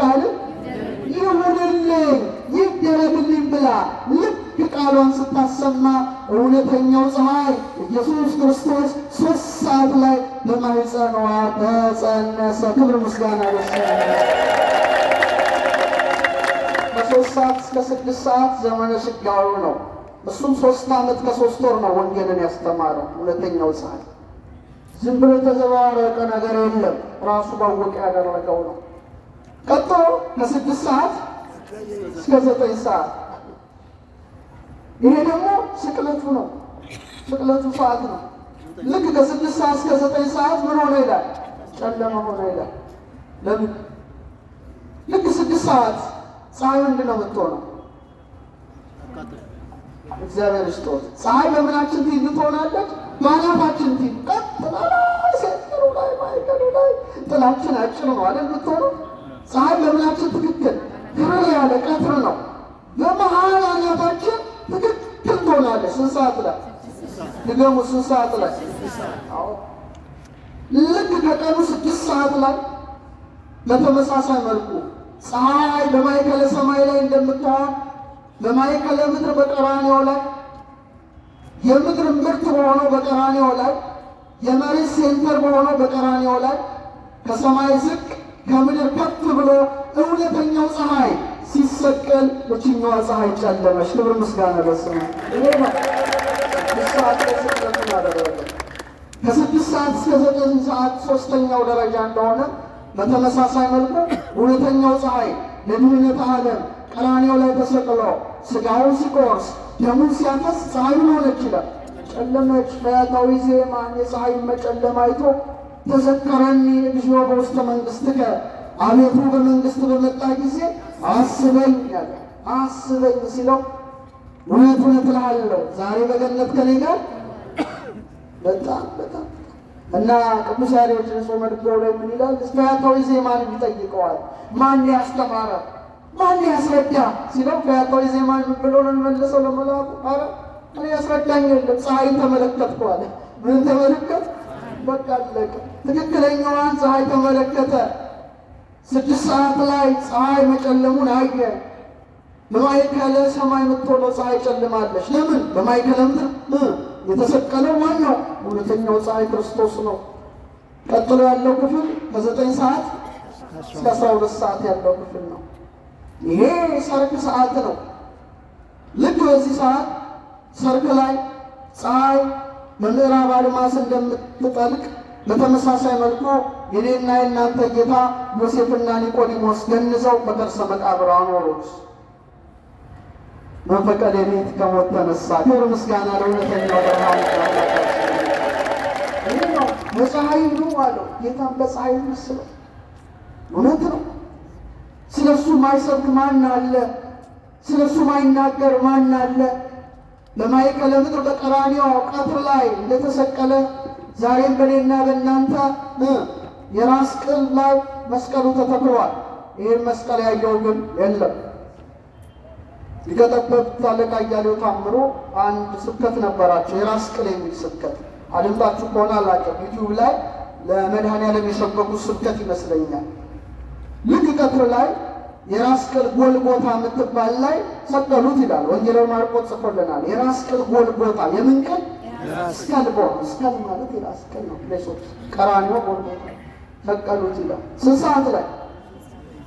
ቃልህ ይሁንልኝ ይደረግልኝ ብላ ልክ ቃሏን ስታሰማ እውነተኛው ፀሐይ ኢየሱስ ክርስቶስ 3 ሰዓት ላይ በማኅፀኗ ተጸነሰ። ክብር ምስጋና ለእሱ። ከ3 ሰዓት እስከ 6 ሰዓት ዘመነ ሥጋዌው ነው። እሱም 3 ዓመት ከ3 ወር ነው ወንጌልን ያስተማረው። እውነተኛው ፀሐይ ዝም ብሎ የተዘባረቀ ነገር የለም፣ ራሱ ባወቀ ያደረገው ነው። ቀጥሎ ከ6 ሰዓት እስከ 9 ሰዓት። ይሄ ደግሞ ስቅለቱ ነው። ስቅለቱ ሰዓት ነው። ልክ ከ6 ሰዓት እስከ 9 ሰዓት ምን ሆነ ይላል? ጨለማ ሆነ ይላል። ለምን? ልክ 6 ሰዓት ፀሐይ ምንድን ነው የምትሆነው? እግዚአብሔር ይስጥዎት። ፀሐይ በምናችን ፊት ትሆናለች? በአናታችን ፊት ቀጥላ ሴንተሩ ላይ ማይከሉ ላይ ጥላችን አጭር ነው አይደል የምትሆነው? ፀሐይ በምናችን ትክክል ግርር ያለ ቀትር ነው። በመሀል አናታችን ትክክል ትሆናለች። ስንት ሰዓት ላይ? ድገሙ። ስንት ሰዓት ላይ? ልክ ከቀኑ 6 ሰዓት ላይ በተመሳሳይ መልኩ ፀሐይ በማይከለ ሰማይ ላይ እንደምትሆን በማይከለ ምድር በቀራንዮ ላይ የምድር ምርት በሆነው በቀራንዮ ላይ የመሬት ሴንተር በሆነው በቀራንዮ ላይ ከሰማይ ዝቅ ከምድር ከፍ ብሎ እውነተኛው ፀሐይ ሲሰቀል በችኛዋ ፀሐይ ጨለመች። ክብር ምስጋና ለስሙ። ይሄ ነው ሰዓት ስቅለቱን አደረገ። ከ6 ሰዓት እስከ 9 ሰዓት ሶስተኛው ደረጃ እንደሆነ በተመሳሳይ መልኩ እውነተኛው ፀሐይ ለድህነተ ዓለም ቀራንዮ ላይ ተሰቅሎ ሥጋውን ሲቆርስ ደሙን ሲያፈስ ፀሐይ ምን ሆነች ይላል? ጨለመች። ፈያታዊ ዜማን የፀሐይን መጨለም አይቶ ተዘከረኒ እግዚኦ በውስተ መንግሥትከ፣ አቤቱ በመንግሥት በመጣ ጊዜ አስበኝ ያለ። አስበኝ ሲለው እውነት እውነት እልሃለሁ ዛሬ በገነት ከኔ ጋር በጣም እና ቅዱስ ያሬድ ጾመ ድጓው ላይ ምን ይላል? ፈያታዊ ዜማን ይጠይቀዋል። ማን ያስተማረ ማን ያስረዳ ሲለው ፈያታዊ ዜማን ብሎ ነው መልሰው ለመላኩ አረ እኔ ያስረዳኝ የለም ፀሐይን ተመለከትኩ አለ። ምን ተመለከት? በቃ አለቀ። ትክክለኛዋን ፀሐይ ተመለከተ። 6 ሰዓት ላይ ፀሐይ መጨለሙን አየ። በማይከለ ሰማይ የምትሆነው ፀሐይ ጨልማለች። ለምን? በማይከለ ምድር የተሰቀለው ዋናው እውነተኛው ፀሐይ ክርስቶስ ነው። ቀጥሎ ያለው ክፍል ከ9 ሰዓት እስከ 12 ሰዓት ያለው ክፍል ነው። ይሄ ሰርክ ሰዓት ነው። ልክ በዚህ ሰዓት ሰርክ ላይ ፀሐይ በምዕራብ አድማስ እንደምትጠልቅ በተመሳሳይ መልኩ የኔና የእናንተ ጌታ ዮሴፍና ኒቆዲሞስ ገንዘው በከርሰ መቃብር አኖሩት። መንፈቀ ሌሊት ከሞት ተነሳ። ክብር ምስጋና ለእውነተኛው ብርሃን ይህ ነው። በፀሐይ ነው አለው። ጌታም በፀሐይ መስለው እውነት ነው። ስለ እሱ ማይሰብክ ማን አለ? ስለ እሱ ማይናገር ማን አለ? በማይከለ ምድር በቀራንዮ ቀትር ላይ እንደተሰቀለ ዛሬም በእኔና በእናንተ የራስ ቅል ላይ መስቀሉ ተተክሏል። ይህን መስቀል ያየው ግን የለም። ሊቀጠበብት አለቃ እያሌው ታምሮ አንድ ስብከት ነበራቸው፣ የራስ ቅል የሚል ስብከት አድምጣችሁ ከሆነ አላውቅም። ዩቲዩብ ላይ ለመድኃኔዓለም የሰበኩት ስብከት ይመስለኛል። ልክ ቀትር ላይ የራስ ቅል ጎልጎታ የምትባል ላይ ሰቀሉት ይላል ወንጌላዊ ማርቆስ ጽፎልናል። የራስ ቅል ጎልጎታ የምን ቅል? መስቀል ቦ መስቀል ማለት የራስ ቅል ነው። ለሶች ቀራንዮ ጎልጎታ ሰቀሉት ይላል። 6 ሰዓት ላይ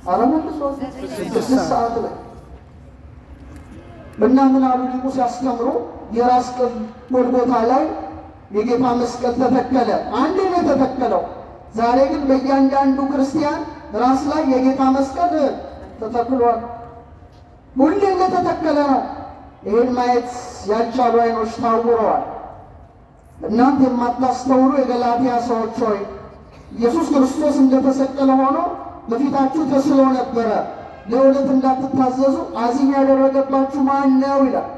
አረመልሶ 6 ሰዓት ላይ እና ምን አሉ ሊቁ ሲያስተምሩ የራስ ቅል ጎልጎታ ላይ የጌታ መስቀል ተተከለ። አንዴ ነው የተተከለው። ዛሬ ግን በእያንዳንዱ ክርስቲያን ራስ ላይ የጌታ መስቀል ተተክሏል። ሁሌ እንደተተከለ ነው። ይህን ማየት ያልቻሉ ዓይኖች ታውረዋል። እናንተ የማታስተውሉ የገላትያ ሰዎች ሆይ ኢየሱስ ክርስቶስ እንደተሰቀለ ሆኖ በፊታችሁ ተስሎ ነበረ። ለእውነት እንዳትታዘዙ አዚም ያደረገባችሁ ማን ነው ይላል።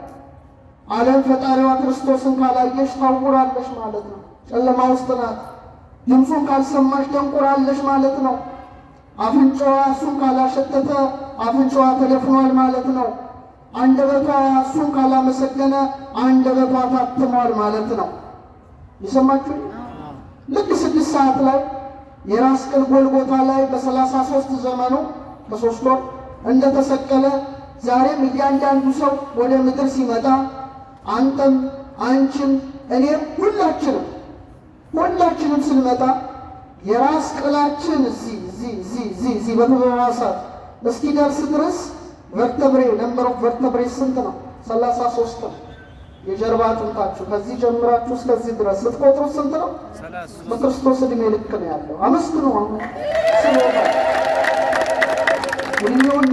ዓለም ፈጣሪዋ ክርስቶስን ካላየሽ ታውራለሽ ማለት ነው። ጨለማ ውስጥ ናት። ድምፁን ካልሰማሽ ደንቁራለሽ ማለት ነው። አፍንጫዋ እሱን ካላሸተተ አፍንጫዋ ተደፍኗል ማለት ነው። አንደበቷ እሱን ካላመሰገነ አንደበቷ ታትሟል ማለት ነው። የሰማችሁ? ልክ 6 ሰዓት ላይ የራስ ቅል ጎልጎታ ላይ በ33 ዘመኑ በ3 ወር እንደተሰቀለ ዛሬም እያንዳንዱ ሰው ወደ ምድር ሲመጣ አንተም አንቺም እኔም ሁላችንም ስንመጣ የራስ ቅላችን እዚህ በተመሳሳት እስኪደርስ ድረስ ቨርተብሬ ነምበር ኦፍ ቨርተብሬ ስንት ነው? 33 ነው። የጀርባ አጥንታችሁ ከዚህ ጀምራችሁ እስከዚህ ድረስ ስትቆጥሩ ስንት ነው? በክርስቶስ ዕድሜ ልክ ነው ያለው። አመስግኑ። አሁን እድሜውን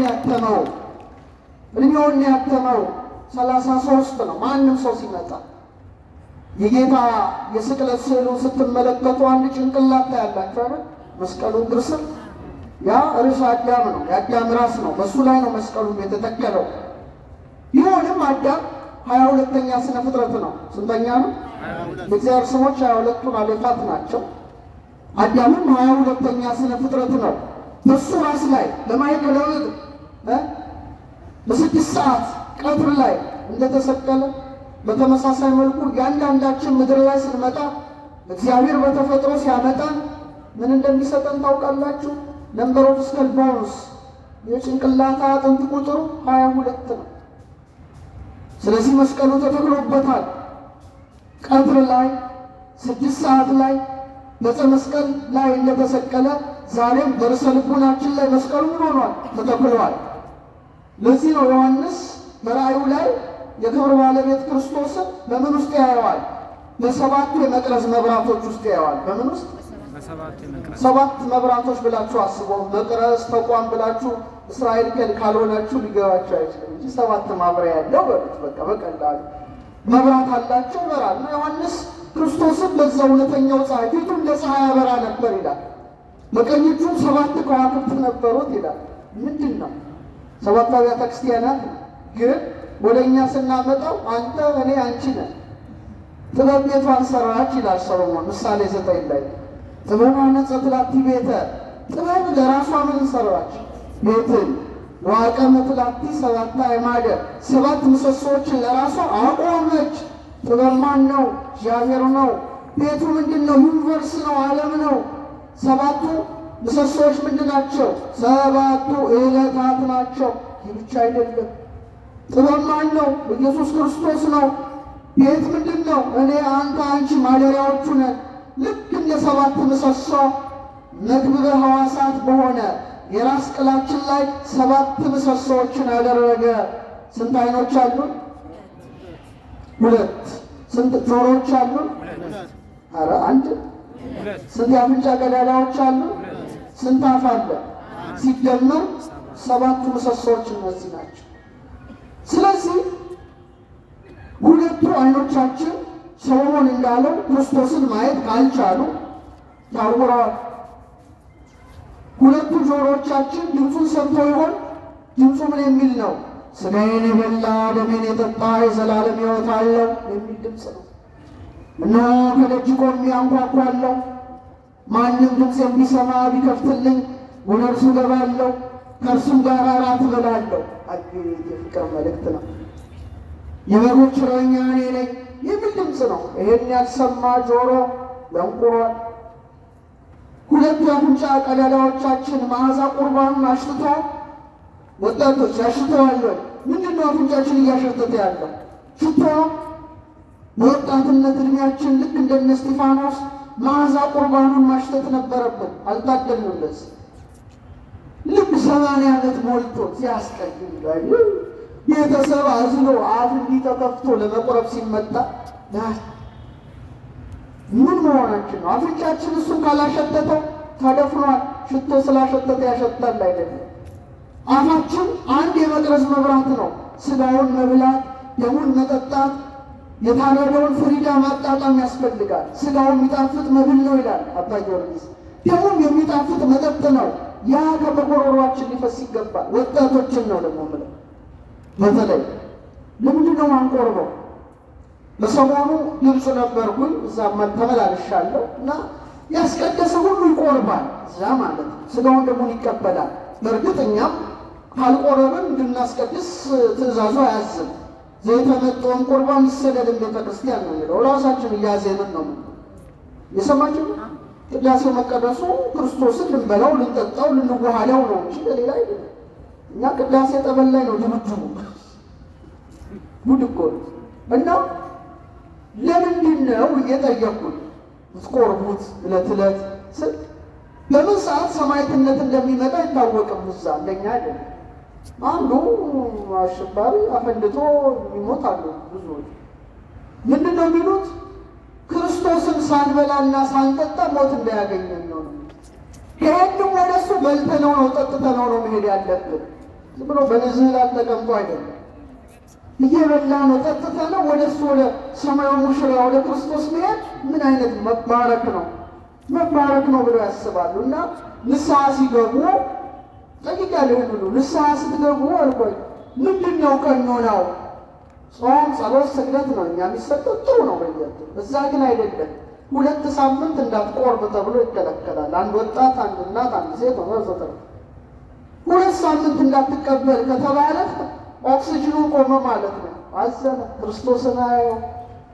ያተመው 33 ነው። ማንም ሰው ሲመጣ የጌታ የስቅለት ስዕሉ ስትመለከቱ አንድ ጭንቅላት ታያላችሁ አይደል? መስቀሉ ግርስም ያ ርዕሰ አዳም ነው፣ የአዳም ራስ ነው። በሱ ላይ ነው መስቀሉ የተተከለው። ቢሆንም አዳም 22ኛ ስነ ፍጥረት ነው። ስንተኛ ነው? የእግዚአብሔር ስሞች 22ቱን አሌፋት ናቸው። አዳምም 22ኛ ስነ ፍጥረት ነው። በሱ ራስ ላይ በማዕከላዊ በ6 ሰዓት ቀትር ላይ እንደተሰቀለ በተመሳሳይ መልኩ ያንዳንዳችን ምድር ላይ ስንመጣ እግዚአብሔር በተፈጥሮ ሲያመጣ ምን እንደሚሰጠን ታውቃላችሁ? ነምበር ኦፍ ስከል ቦንስ የጭንቅላት አጥንት ቁጥሩ 22 ነው። ስለዚህ መስቀሉ ተተክሎበታል። ቀትር ላይ 6 ሰዓት ላይ በዕፀ መስቀል ላይ እንደተሰቀለ ዛሬም በርዕሰ ልቡናችን ላይ መስቀሉ ሆኗል፣ ተተክሏል። ለዚህ ነው ዮሐንስ በራእዩ ላይ የክብር ባለቤት ክርስቶስን በምን ውስጥ ያየዋል? በሰባቱ የመቅረዝ መብራቶች ውስጥ ያየዋል። በምን ውስጥ? ሰባት መብራቶች ብላችሁ አስቡ። መቅረዝ ተቋም ብላችሁ እስራኤል ካልሆናችሁ ሊገባችሁ አይችልም እንጂ 7 ማብሪያ ያለው በሉት። በቃ በቀላሉ መብራት አላቸው ይበራል። እና ዮሐንስ ክርስቶስን በዛ እውነተኛው ፀሐይ ፊቱ እንደ ፀሐይ ያበራ ነበር ይላል። በቀኝ እጁም 7 ከዋክብት ነበሩት ይላል። ምንድን ነው? 7 አብያተ ክርስቲያናት ግን ወደ እኛ ስናመጣው አንተ እኔ አንቺ ነን። ጥበብ ቤቷን ሰራች ይላል ሰሎሞን ምሳሌ 9 ላይ ጥበብ አነጸት ላቲ ቤተ። ጥበብ ለራሷ ምን ሰራች? ቤትን። ዋቀመት ላቲ 7 አዕማደ፣ 7 ምሰሶዎችን ለራሷ አቆመች። ጥበብ ማን ነው? እግዚአብሔር ነው። ቤቱ ምንድን ነው? ዩኒቨርስ ነው፣ ዓለም ነው። 7ቱ ምሰሶዎች ምንድን ናቸው? 7ቱ ዕለታት ናቸው። ይህ ብቻ አይደለም። ጥበብ ማን ነው? ኢየሱስ ክርስቶስ ነው። ቤት ምንድን ነው? እኔ፣ አንተ፣ አንቺ ማደሪያዎቹ ነን። ልክ እንደ 7 ምሰሶ መክብበ ሕዋሳት በሆነ የራስ ቅላችን ላይ 7 ምሰሶዎችን አደረገ። ስንት ዓይኖች አሉን? 2። ስንት ጆሮዎች አሉን? ኧረ 1። ስንት የአፍንጫ ቀዳዳዎች አሉን? ስንት አፍ አለ? ሲደመር 7 ምሰሶዎች እነዚህ ናቸው። ስለዚህ 2 ዓይኖቻችን ሰሎሞን እንዳለው ክርስቶስን ማየት ካልቻሉ ታውረዋል። 2 ጆሮዎቻችን ድምፁን ሰምተው ይሆን? ድምፁ ምን የሚል ነው? ሥጋዬን የበላ ደሜን የጠጣ የዘላለም ሕይወት አለው የሚል ድምፅ ነው። እነሆ ከደጅ ቆሜ አንኳኳለሁ። ማንም ድምፄን ቢሰማ ቢከፍትልኝ ወደ እርሱ እገባለሁ፣ ከእርሱም ጋር እራት እበላለሁ። የፍቅር መልእክት ነው። የበጎች እረኛ እኔ ነኝ የሚል ድምፅ ነው። ይሄን ያልሰማ ጆሮ ደንቁሯል። 2 የአፍንጫ ቀዳዳዎቻችን መዓዛ ቁርባኑን አሽትተዋል። ወጣቶች ያሽተዋል ወይ? ምንድን ነው አፍንጫችን እያሸተተ ያለው? ሽቶ ነው። በወጣትነት እድሜያችን ልክ እንደነ እስጢፋኖስ መዓዛ ቁርባኑን ማሽተት ነበረብን። አልታደልንም ለዚህ። ልክ 80 ዓመት ሞልቶ ሲያስቀይም ቤተሰብ አዝሎ አፍ እንዲተከፍቶ ለመቁረብ ሲመጣ ምን መሆናችን ነው? አፍንጫችን እሱን ካላሸተተው ተደፍኗል። ሽቶ ስላሸተተ ያሸታል አይደለም። አፋችን አንድ የመቅረዝ መብራት ነው። ስጋውን መብላት፣ ደሙን መጠጣት፣ የታረደውን ፍሪዳ ማጣጣም ያስፈልጋል። ስጋው የሚጣፍጥ መብል ነው ይላል አባ ጊዮርጊስ። ደሙም የሚጣፍጥ መጠጥ ነው። ያ ከመጎሮሯችን ሊፈስ ይገባል። ወጣቶችን ነው ደግሞ ምለው በተለይ ለምንድን ነው አንቆርበው? በሰሞኑ ግብፅ ነበርኩኝ፣ እዛ ተመላልሻለሁ እና ያስቀደሰ ሁሉ ይቆርባል እዛ ማለት ነው። ስጋውን ደግሞ ይቀበላል። በእርግጥ እኛም ካልቆረብን እንድናስቀድስ ትእዛዙ አያዝም። ዘይተመጠውን ቁርባን ይሰደድን ቤተ ክርስቲያን ነው የሚለው። ራሳችን እያዜምን ነው የሰማችሁ። ቅዳሴው መቀደሱ ክርስቶስን ልንበላው ልንጠጣው ልንዋሃደው ነው እንጂ ለሌላ አይደለም። እኛ ቅዳሴ ጠበል ላይ ነው ድብድቡ። ጉድ እኮ እና ለምንድን ነው እየጠየኩት ምትቆርቡት ዕለት ዕለት ስል በምን ሰዓት ሰማዕትነት እንደሚመጣ አይታወቅም። እዛ እንደኛ አይደለም። አንዱ አሸባሪ አፈንድቶ ይሞታሉ ብዙዎች። ምንድን ነው የሚሉት? ክርስቶስን ሳንበላና ሳንጠጣ ሞት እንዳያገኘን ነው። ከሄድንም ወደ እሱ በልተነው ነው ጠጥተነው ነው መሄድ ያለብን። ዝም ብሎ በንዝህላል ተቀምጦ አይደለም። እየበላ ነው ጠጥተ ነው ወደ እሱ ወደ ሰማያዊ ሙሽራ ወደ ክርስቶስ መሄድ ምን አይነት መባረክ ነው! መባረክ ነው ብለው ያስባሉ። እና ንስሐ ሲገቡ ጠይቃለሁ ሁሉ ንስሐ ስትገቡ አልቆይ ምንድን ነው ቀኖናው? ጾም፣ ጸሎት፣ ስግደት ነው እኛ የሚሰጠው ጥሩ ነው በየት እዛ ግን አይደለም። 2 ሳምንት እንዳትቆርብ ተብሎ ይከለከላል። አንድ ወጣት፣ አንድ እናት፣ አንድ ሴት ወዘተ 2 ሳምንት እንዳትቀበል ከተባለ ኦክሲጅኑ ቆመ ማለት ነው። አዘነ። ክርስቶስን አየው፣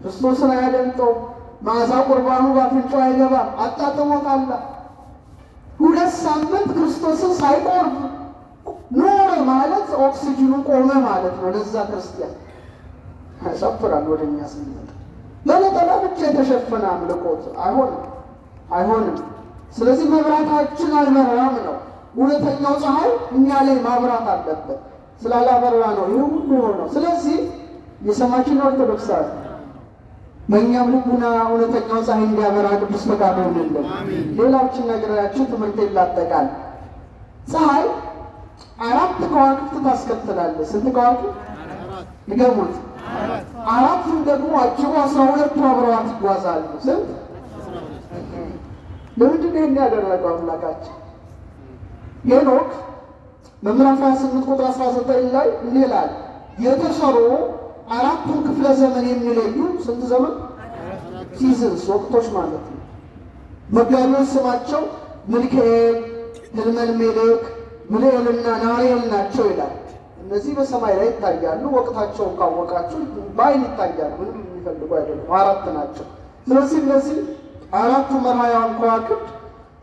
ክርስቶስን አያደምጠው፣ መዓዛ ቁርባኑ ባፍንጫው አይገባም። አጣጥሞታል። 2 ሳምንት ክርስቶስን ሳይቆርብ ኖረ ማለት ኦክሲጅኑ ቆመ ማለት ነው። ለዛ ክርስቲያን ያሳፍራል። ወደኛ ስንመጣ በነጠላ ብቻ የተሸፈነ አምልኮት አይሆንም። ስለዚህ መብራታችን አልበራም ነው። እውነተኛው ፀሐይ እኛ ላይ ማብራት አለበት። ስላላበራ ነው ይህ ሁሉ ሆነው። ስለዚህ የሰማችን ኦርቶዶክሳዊ በእኛም ልቡና እውነተኛው ፀሐይ እንዲያበራ ቅዱስ ፈቃዱ ይሁንልን። ሌላዎችን ነገራችሁ ትምህርት ይላጠቃል። ፀሐይ 4 ከዋክብት ታስከትላለች። ስንት ከዋክብት ይገሙት? 4ቱም ደግሞ አጅቦ 12ቱ አብረዋት ይጓዛሉ። ስንት? ለምንድን ነው ይህን ያደረገው አምላካችን? ሄኖክ በምዕራፍ 28 ቁጥር 19 ላይ እንዲህ ይላል፣ የተሰሩ 4ቱን ክፍለ ዘመን የሚለዩ ስንት ዘመን? ሲዝንስ፣ ወቅቶች ማለት ነው። መጋቢዎች ስማቸው ሚልክኤል፣ ህልመልሜሌክ፣ ምልኤልና ናሬል ናቸው ይላል። እነዚህ በሰማይ ላይ ይታያሉ። ወቅታቸውን ካወቃችሁ በአይን ይታያሉ። ምንም የሚፈልጉ አይደለም። 4 ናቸው። ስለዚህ እነዚህ 4ቱ መርሃውያን ከዋክብት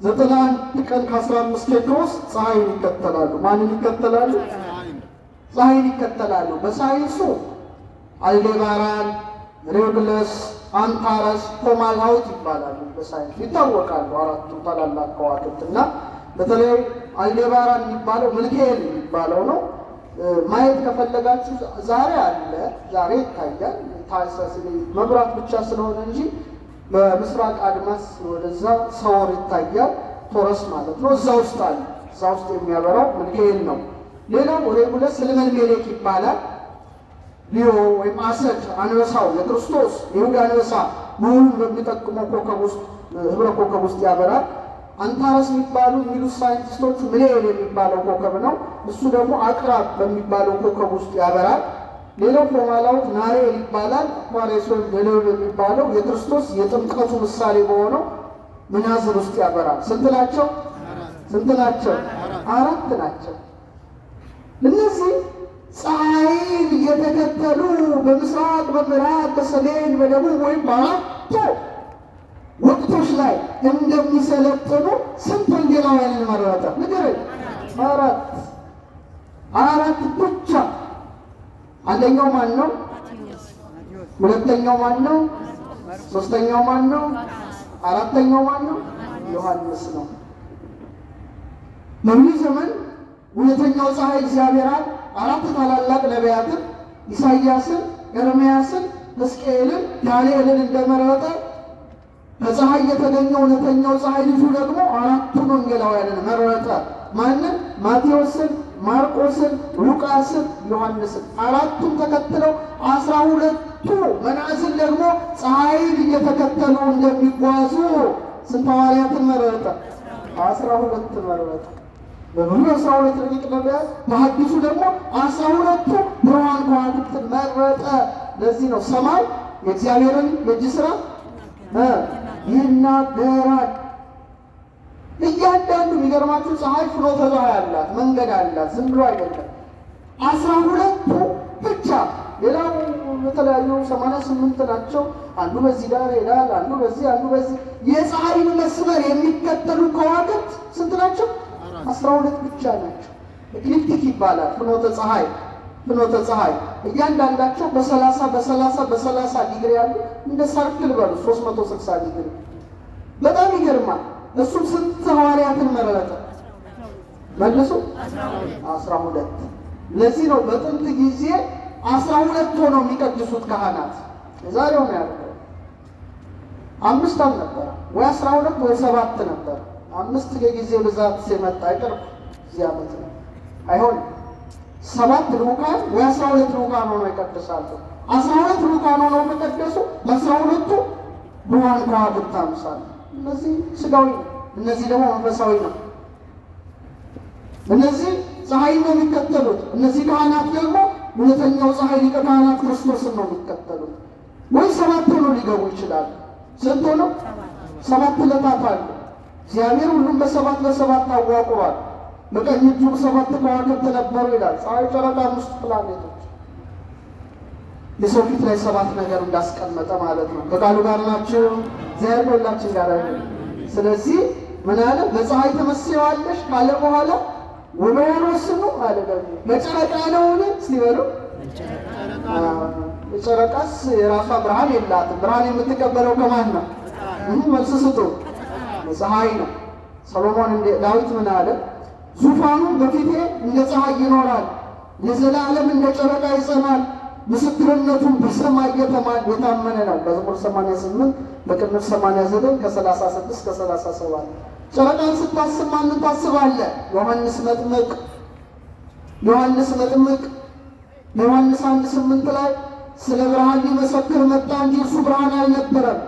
91 ቀን ከ15 ኬክሮስ ፀሐይን ይከተላሉ። ማንን ይከተላሉ? ፀሐይን ይከተላሉ። በሳይንሱ አልዴባራን፣ ሬጉለስ፣ አንታረስ፣ ፎማልሃውት ይባላሉ። በሳይንሱ ይታወቃሉ 4ቱ ታላላቅ ከዋክብት እና በተለይ አልዴባራን የሚባለው ሚልክኤል የሚባለው ነው። ማየት ከፈለጋችሁ ዛሬ አለ፣ ዛሬ ይታያል። ታይሰስ መብራት ብቻ ስለሆነ እንጂ በምስራቅ አድማስ ወደዛ ሰወር ይታያል። ቶረስ ማለት ነው። እዛ ውስጥ አለ። እዛ ውስጥ የሚያበራው ሚልክኤል ነው። ሌላው ሬጉለስ ህልመልሜሌክ ይባላል። ሊዮ ወይም አሰድ አንበሳው የክርስቶስ የይሁዳ አንበሳ መሆኑን በሚጠቁመው ኮከብ ውስጥ ህብረ ኮከብ ውስጥ ያበራል። አንታረስ የሚሉት ሳይንቲስቶቹ ምልኤል የሚባለው ኮከብ ነው። እሱ ደግሞ አቅራብ በሚባለው ኮከብ ውስጥ ያበራል። ሌላው ፎማልሃውት ናሬል ይባላል። አኳሪየስ ወይም ሌሌው የሚባለው የክርስቶስ የጥምቀቱ ምሳሌ በሆነው መናዝር ውስጥ ያበራል። ስንት ናቸው? 4 ናቸው። እነዚህ ፀሐይን እየተከተሉ በምስራቅ፣ በምዕራብ፣ በሰሜን፣ በደቡብ ወይም በ4 ወቅቶች ላይ እንደሚሰለጥኑ ስንት ወንጌላውያንን መረጠ? ንገረኝ። 4 ብቻ። አንደኛው ማን ነው? ሁለተኛው ማን ነው? ሶስተኛው ማን ነው? አራተኛው ማን ነው? ዮሐንስ ነው። በብሉይ ዘመን እውነተኛው ፀሐይ እግዚአብሔር 4 ታላላቅ ነቢያትን ኢሳይያስን፣ ኤርምያስን፣ ሕዝቅኤልን፣ ዳንኤልን እንደመረጠ ከፀሐይ የተገኘው እውነተኛው ፀሐይ ልጁ ደግሞ 4ቱን ወንጌላውያንን መረጠ። ማንን? ማቴዎስን፣ ማርቆስን፣ ሉቃስን፣ ዮሐንስን። 4ቱን ተከትለው 12ቱ መናዝል ደግሞ ፀሐይን እየተከተሉ እንደሚጓዙ ስንት ሐዋርያትን መረጠ? 12 መረጠ። በብሉይ 12 ረቂቅ ነቢያት፣ በሐዲሱ ደግሞ 12ቱ ብርሃን ከዋክብትን መረጠ። ለዚህ ነው ሰማይ የእግዚአብሔርን የእጅ ሥራ ይናገራል። እያንዳንዱ የሚገርማችሁ ፀሐይ ፍኖተ ፀሐይ አላት፣ መንገድ አላት። ዝም ብሎ አይደለም። 12ቱ ብቻ። ሌላው የተለያዩ 88 ናቸው። አንዱ በዚህ ዳር ሄዳል፣ አንዱ በዚህ፣ አንዱ በዚህ። የፀሐይን መስመር የሚከተሉ ከዋክብት ስንት ናቸው? 12 ብቻ ናቸው። ኤክሊፕቲክ ይባላል። ፍኖተ ፀሐይ እያንዳንዳቸው በ30 ዲግሪ ያሉ እንደ ሰርክል በሉ 360 ዲግሪ። በጣም ይገርማል። እሱም ስንት ሐዋርያትን መረጠ? መልሱ 12። ለዚህ ነው በጥንት ጊዜ 12 ሆነው የሚቀድሱት ካህናት። ዛሬው ነው ያለው 5 አልነበረ ወይ 12 ወይ 7 ነበር። 5 የጊዜ ብዛት ሲመጣ አይቀርም እዚህ ዓመት ነው አይሆን 7 ልዑካን ወይ 12 ልዑካን ሆነው ይቀድሳሉ። 12 ልዑካን ሆነው ከቀደሱ በ12ቱ ብሩሃን ከዋክብት አምሳል። እነዚህ ሥጋዊ ነው፣ እነዚህ ደግሞ መንፈሳዊ ነው። እነዚህ ፀሐይን ነው የሚከተሉት። እነዚህ ካህናት ደግሞ እውነተኛው ፀሐይ ሊቀ ካህናት ክርስቶስን ነው የሚከተሉት። ወይ 7 ሆነው ሊገቡ ይችላሉ። ስንት ሆነው? 7 ዕለታት አሉ። እግዚአብሔር ሁሉም በ7 አዋቅሯል። በቀኝ እጁ 7 ከዋክብት ነበሩ ይላል። ፀሐይ፣ ጨረቃ፣ 5 ፕላኔቶች የሰው ፊት ላይ 7 ነገር እንዳስቀመጠ ማለት ነው። ከቃሉ ጋር ናቸው። እግዚአብሔር ሁላችን ጋር ነው። ስለዚህ ምን አለ? በፀሐይ ትመስዪዋለሽ ካለ በኋላ ወበያኖስ ነው አለ። ደግሞ በጨረቃ ነውን ሲበሉ የጨረቃስ የራሷ ብርሃን የላትም። ብርሃን የምትቀበለው ከማን ነው? መልስ ስጡ። ፀሐይ ነው። ሰሎሞን ዳዊት ምን አለ? ዙፋኑ በፊቴ እንደ ፀሐይ ይኖራል፣ ለዘላለም እንደ ጨረቃ ይጸናል፣ ምስክርነቱን በሰማይ የታመነ ነው። መዝሙር 88 በቅንፍ 89 ከ36 እስከ 37። ጨረቃን ስታስብ ማንን ታስባለህ? ዮሐንስ መጥምቅ በዮሐንስ 1:8 ላይ ስለ ብርሃን ሊመሰክር መጣ እንጂ እሱ ብርሃን አልነበረም፣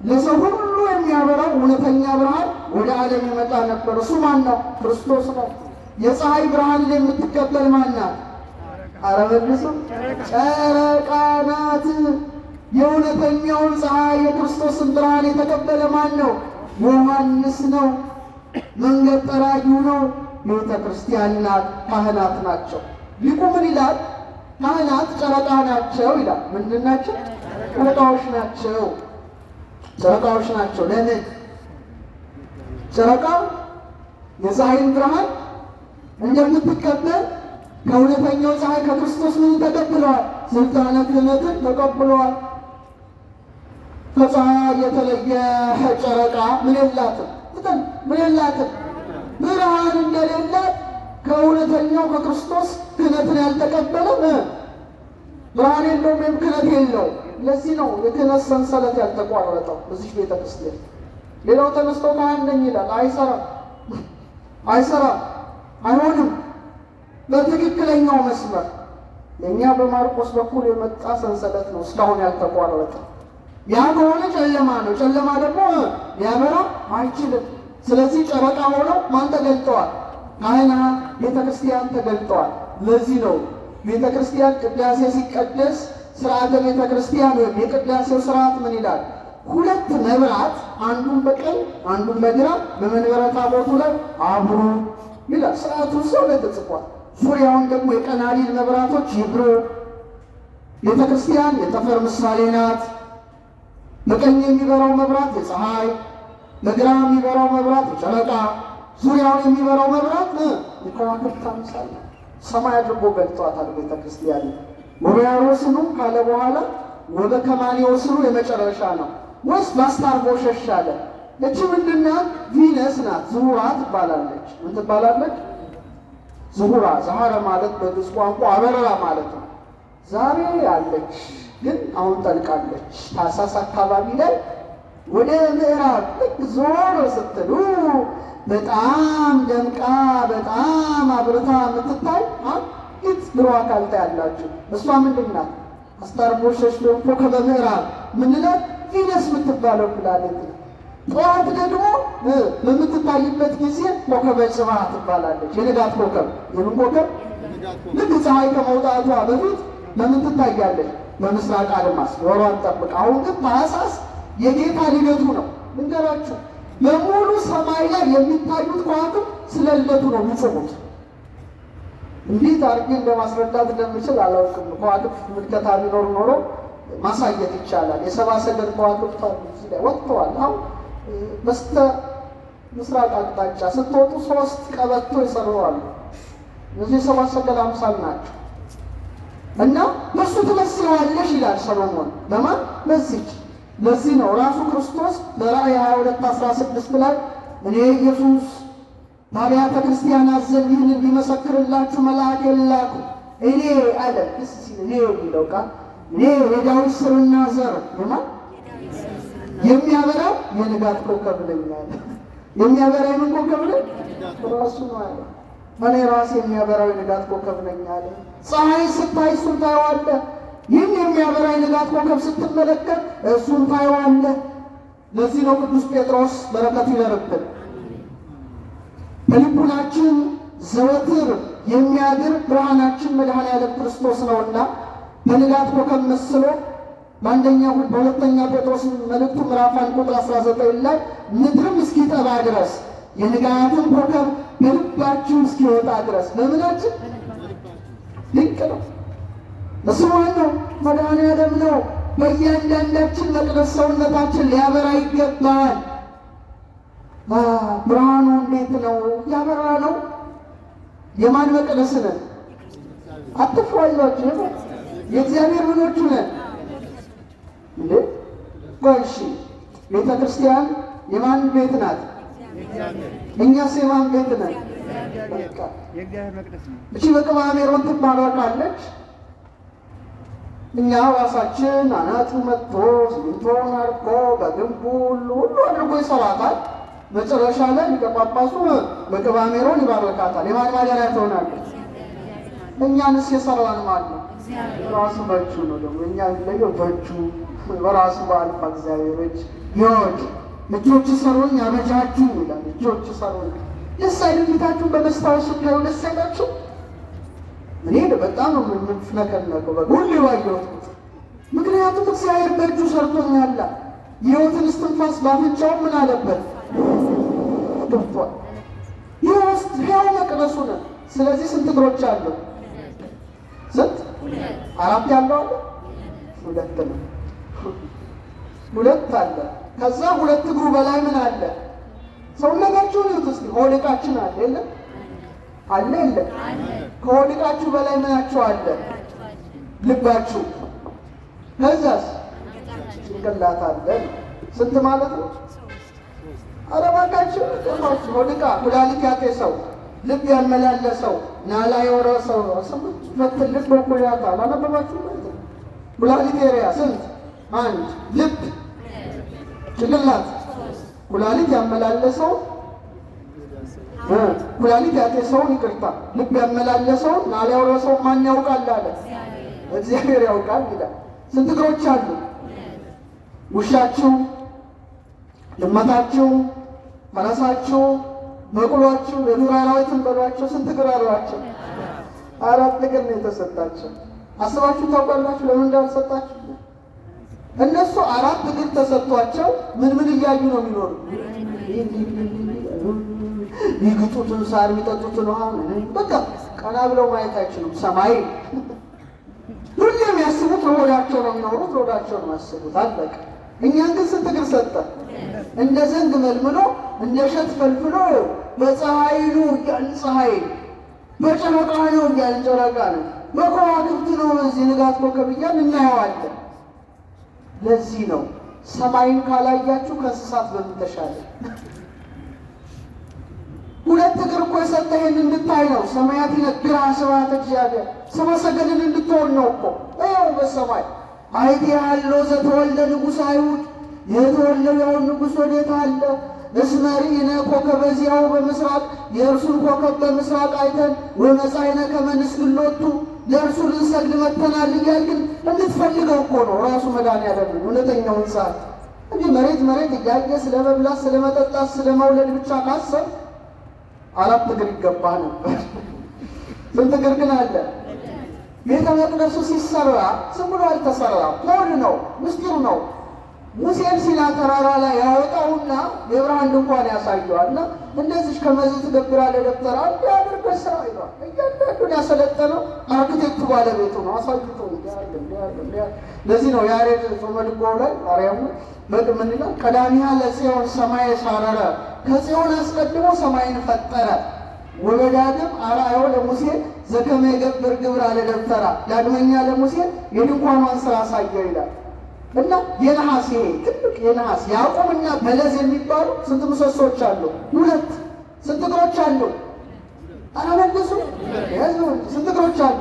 ለሰው ሁሉ የሚያበራው እውነተኛ ብርሃን ወደ ዓለም ይመጣ ነበር። እሱ ማን ነው? ክርስቶስ ነው። የፀሐይ ብርሃን የምትቀበል ማን ናት? አረበልሱ ጨረቃ ናት። የእውነተኛውን ፀሐይ የክርስቶስን ብርሃን የተቀበለ ማን ነው? ዮሐንስ ነው። መንገድ ጠራጊው ነው። ቤተ ክርስቲያን ናት። ካህናት ናቸው። ሊቁ ምን ይላል? ካህናት ጨረቃ ናቸው ይላል። ምንድን ናቸው? ጨረቃዎች ናቸው። ጨረቃዎች ናቸው። ለምን? ጨረቃ የፀሐይን ብርሃን እንደምትቀበል ከእውነተኛው ፀሐይ ከክርስቶስ ምን ተቀብለዋል? ስልጣነ ክህነትን ተቀብለዋል። ከፀሐይ የተለየ ጨረቃ ምን የላትም? ምን የላትም? ብርሃን እንደሌላት ከእውነተኛው ከክርስቶስ ክህነትን ያልተቀበለ ብርሃን የለውም ወይም ክህነት የለውም። ለዚህ ነው የክህነት ሰንሰለት ያልተቋረጠው በዚህ ቤተ ክርስቲያን። ሌላው ተነስቶ ካህን ነኝ ይላል። አይሰራም፣ አይሆንም። በትክክለኛው መስመር የእኛ በማርቆስ በኩል የመጣ ሰንሰለት ነው እስካሁን ያልተቋረጠ። ያ ከሆነ ጨለማ ነው። ጨለማ ደግሞ ሊያበራ አይችልም። ስለዚህ ጨረቃ ሆነው ማን ተገልጠዋል? ካህናት፣ ቤተ ክርስቲያን ተገልጠዋል። ለዚህ ነው ቤተ ክርስቲያን ቅዳሴ ሲቀደስ ስርዓተ ቤተ ክርስቲያን ወይም የቅዳሴው ስርዓት ምን ይላል? 2 መብራት አንዱን በቀኝ አንዱን በግራ በመንበረ ታቦቱ ላይ አብሩ ይላል። ስርዓቱ ሰው ላይ ተጽፏል። ዙሪያውን ደግሞ የቀናሊል መብራቶች ይብሩ። ቤተ ክርስቲያን የጠፈር ምሳሌ ናት። በቀኝ የሚበራው መብራት የፀሐይ፣ በግራ የሚበራው መብራት የጨረቃ፣ ዙሪያውን የሚበራው መብራት የከዋክብት አምሳል ነው። ሰማይ አድርጎ ገልጧታል ቤተ ክርስቲያን። ወበያሮስኑ ካለ በኋላ ወበከማኔዎስኑ የመጨረሻ ነው። ወይስ በአስታርቦሸሽ አለ? እቺ ምንድን ናት? ቪነስ ናት። ዝሁራ ትባላለች። ምን ትባላለች? ዝሁራ። ዛሃረ ማለት በግዕዝ ቋንቋ አበረራ ማለት ነው። ዛሬ ያለች ግን አሁን ጠልቃለች። ታኅሳስ አካባቢ ላይ ወደ ምዕራብ ልክ ዞር ስትሉ በጣም ደምቃ በጣም አብርታ የምትታይ አንዲት ብሩህ አካል ታያላችሁ። እሷ ምንድን ናት? አስታርቦሸሽ ደግሞ ከበምዕራብ ምንላት ቪነስ የምትባለው ፕላኔት ነው። ጠዋት ደግሞ በምትታይበት ጊዜ ኮከበ ጽባህ ትባላለች። የንጋት ኮከብ። የምን ኮከብ? ልክ ፀሐይ ከመውጣቷ በፊት በምን ትታያለች? በምስራቅ አድማስ ወሯን ጠብቅ። አሁን ግን ታኅሳስ የጌታ ልደቱ ነው። ልንገራችሁ፣ በሙሉ ሰማይ ላይ የሚታዩት ከዋክብት ስለ ልደቱ ነው የሚጽፉት። እንዴት አድርጌ እንደማስረዳት እንደምችል አላውቅም። ከዋክብት ምልከታ ቢኖር ኖሮ ማሳየት ይቻላል። የሰብአ ሰገል ከዋክብት እዚህ ላይ ወጥተዋል። አሁን በስተ ምስራቅ አቅጣጫ ስትወጡ 3 ቀበቶ ይሰሩዋሉ። እነዚህ የሰብአ ሰገል አምሳል ናቸው። እና በሱ ትመስለዋለሽ ይላል ሰሎሞን። በማን? በዚች። ለዚህ ነው ራሱ ክርስቶስ በራእይ 22:16 ላይ እኔ ኢየሱስ በአብያተ ክርስቲያናት ዘንድ ይህንን ሊመሰክርላችሁ መልአክ የላኩ እኔ አለ። ደስ ሲል እኔ የሚለው ቃል እኔ የዳዊት ሥርና ዘር በማን የሚያበራው የንጋት ኮከብ ነኝ አለ። የሚያበራኝ ምን ኮከብ ነው? ራሱ ነው አለ። እኔ ራሴ የሚያበራው ንጋት ኮከብ ነኝ አለ። ፀሐይ ስታይ እሱን ታየዋለህ። ይህን የሚያበራኝ ንጋት ኮከብ ስትመለከት እሱን ታየዋለህ። ለዚህ ነው ቅዱስ ጴጥሮስ በረከት ይደርብን በልቡናችን ዘወትር የሚያድር ብርሃናችን መድኃኔዓለም ክርስቶስ ነውና በንጋት ኮከብ መስሎ በሁለተኛ ጴጥሮስ መልእክቱ ምዕራፍ 1 ቁጥር 19 ላይ ምድርም እስኪጠባ ድረስ የንጋትን ኮከብ በልባችሁ እስኪወጣ ድረስ በምናችን ድንቅ ነው። እሱ ነው መድኃኔዓለም ነው። በእያንዳንዳችን መቅደስ ሰውነታችን ሊያበራ ይገባል። ብርሃኑ እንዴት ነው ያበራ ነው? የማን መቅደስ ነን? አትፍሩ፣ አይዟችሁ። የእግዚአብሔር ምኖቹ ነን እንዴ? ቆይሺ ቤተ ክርስቲያን የማን ቤት ናት? እኛስ የማን ቤት ነን? የእግዚአብሔር መቅደስ ነው። እቺ በቅባ ሜሮን ትባረካለች። እኛ ራሳችን አናቱ መጥቶ ሲሚንቶን አድርጎ በግንቡ ሁሉ አድርጎ ይሰራታል። መጨረሻ ላይ ሊቀ ጳጳሱ በቅባ ሜሮን ይባረካታል። የማን ማደሪያ ትሆናለች? እኛንስ የሰራን ማን ነው? ራሱ በእጁ ነው። ደግሞ እኛ የሚለየው በእጁ በራሱ በአልፋ እግዚአብሔር እጅ ይወድ እጆች ሰሩኝ አበጃጁ ይላል። እጆች ሰሩኝ ደስ አይልም? ፊታችሁን በመስታወት ስታዩ ደስ አይላችሁ? እኔ በጣም ነው የምንፍነከነከው ሁሌ ባየሁት። ምክንያቱም እግዚአብሔር በእጁ ሰርቶኛል። የሕይወትን እስትንፋስ ባፍንጫው ምን አለበት ገብቷል። ይህ ውስጥ ሕያው መቅደሱ ነው። ስለዚህ ስንት እግሮች አለው? ስንት? አራት ያለው አለ? ሁለት ነው። ሁለት አለ። ከዛ ሁለት እግሩ በላይ ምን አለ? ሰውነታችሁን ይሁት እስኪ ሆድ ዕቃችን አለ የለም? አለ የለም? ከሆድ ዕቃችሁ በላይ ምናችሁ አለ? ልባችሁ። ከዛስ ጭንቅላት አለ። ስንት ማለት ነው? ኧረ እባካችሁ ደማችሁ ሆድ ዕቃ ኩላሊት ያጤሰው ልብ ያመላለሰው ናላ የወረሰው ስምንት ልብ በኩላታ አላነበባችሁ? ኩላሊት ኤሪያ ስንት? አንድ። ልብ ጭንቅላት ኩላሊት ያመላለሰው ኩላሊት ያጤሰውን ይቅርታ ልብ ያመላለሰውን ናላ የወረሰው ማን ያውቃል አለ? እግዚአብሔር ያውቃል ይላል። ስንት እግሮች አሉ? ውሻችሁ፣ ድመታችሁ፣ ፈረሳችሁ፣ በቅሏችሁ፣ የዱር አራዊትን በሏቸው ስንት እግር አሏቸው? አራት እግር ነው የተሰጣቸው። አስባችሁ ታውቃላችሁ ለምን እንዳልሰጣችሁ? እነሱ አራት እግር ተሰጥቷቸው ምን ምን እያዩ ነው የሚኖሩ? ይግጡትን ሳር የሚጠጡትን ውሃ በቃ ቀና ብለው ማየት አይችሉም። ሰማይ ሁሉ የሚያስቡት ለሆዳቸው ነው የሚኖሩት፣ ለሆዳቸው ነው የሚያስቡት። አለቀ። እኛን ግን ስንት እግር ሰጠ? እንደ ዘንግ መልምሎ እንደ እሸት ፈልፍሎ በፀሐይ ነው እያልን ፀሐይ፣ በጨረቃ ነው እያልን ጨረቃ ነው፣ በከዋክብት ነው በዚህ ንጋት ኮከብ እያልን እናየዋለን። ለዚህ ነው ሰማይን ካላያችሁ ከእንስሳት በምን ተሻለ? ሁለት እግር እኮ የሰጠህን እንድታይ ነው። ሰማያት ይነግራ ስብሐተ እግዚአብሔር ሰብአ ሰገልን እንድትሆን ነው እኮ። ይኸው በሰማይ አይቴ ያለው ዘተወልደ ንጉሥ አይሁድ የተወለደው ንጉሥ ወዴት አለ? እስመ ርኢነ ኮከበ ዚአሁ በምስራቅ የእርሱን ኮከብ በምስራቅ አይተን ወመጻእነ ከመ ንስግድ ሎቱ ለእርሱ ልንሰግድ መጥተናል እያልን እንድትፈልገው እኮ ነው ራሱ መድኃኒዓለም እውነተኛውን ሰዓት እንጂ መሬት እያየ ስለ መብላት ስለ መጠጣት ስለ መውለድ ብቻ ካሰብ አራት እግር ይገባ ነበር። ስንት እግር ግን አለ? ቤተ መቅደሱ ሲሰራ ዝም ብሎ አልተሰራም። ሆድ ነው፣ ምስጢር ነው። ሙሴን ሲና ተራራ ላይ ያወጣውና የብርሃን ድንኳን ያሳየዋልና እንደዚህ ከመዝ ትገብራለህ ደብተራ እንዲያደርገህ ስራ ይሏል። እያንዳንዱን ያሰለጠነው አርክቴክቱ ባለቤቱ ነው። አሳይቶ ለዚህ ነው ያሬድ ጾመ ድጓው ላይ አርያሙ ምን ይላል? ቀዳሚሃ ለጽዮን ሰማየ ሳረረ፣ ከጽዮን አስቀድሞ ሰማይን ፈጠረ። ወበዳግም አርአዮ ለሙሴ ዘከመ ይገብር ግብረ አለ ደብተራ፣ ዳግመኛ ለሙሴ የድንኳኗን ስራ አሳየው ይላል። እና የነሐስ ትልቅ የነሐስ ያዕቆብና በለዝ የሚባሉ ስንት ምሰሶች አሉ? ሁለት። ስንት እግሮች አሉ? አራበለሱ ስንት እግሮች አሉ?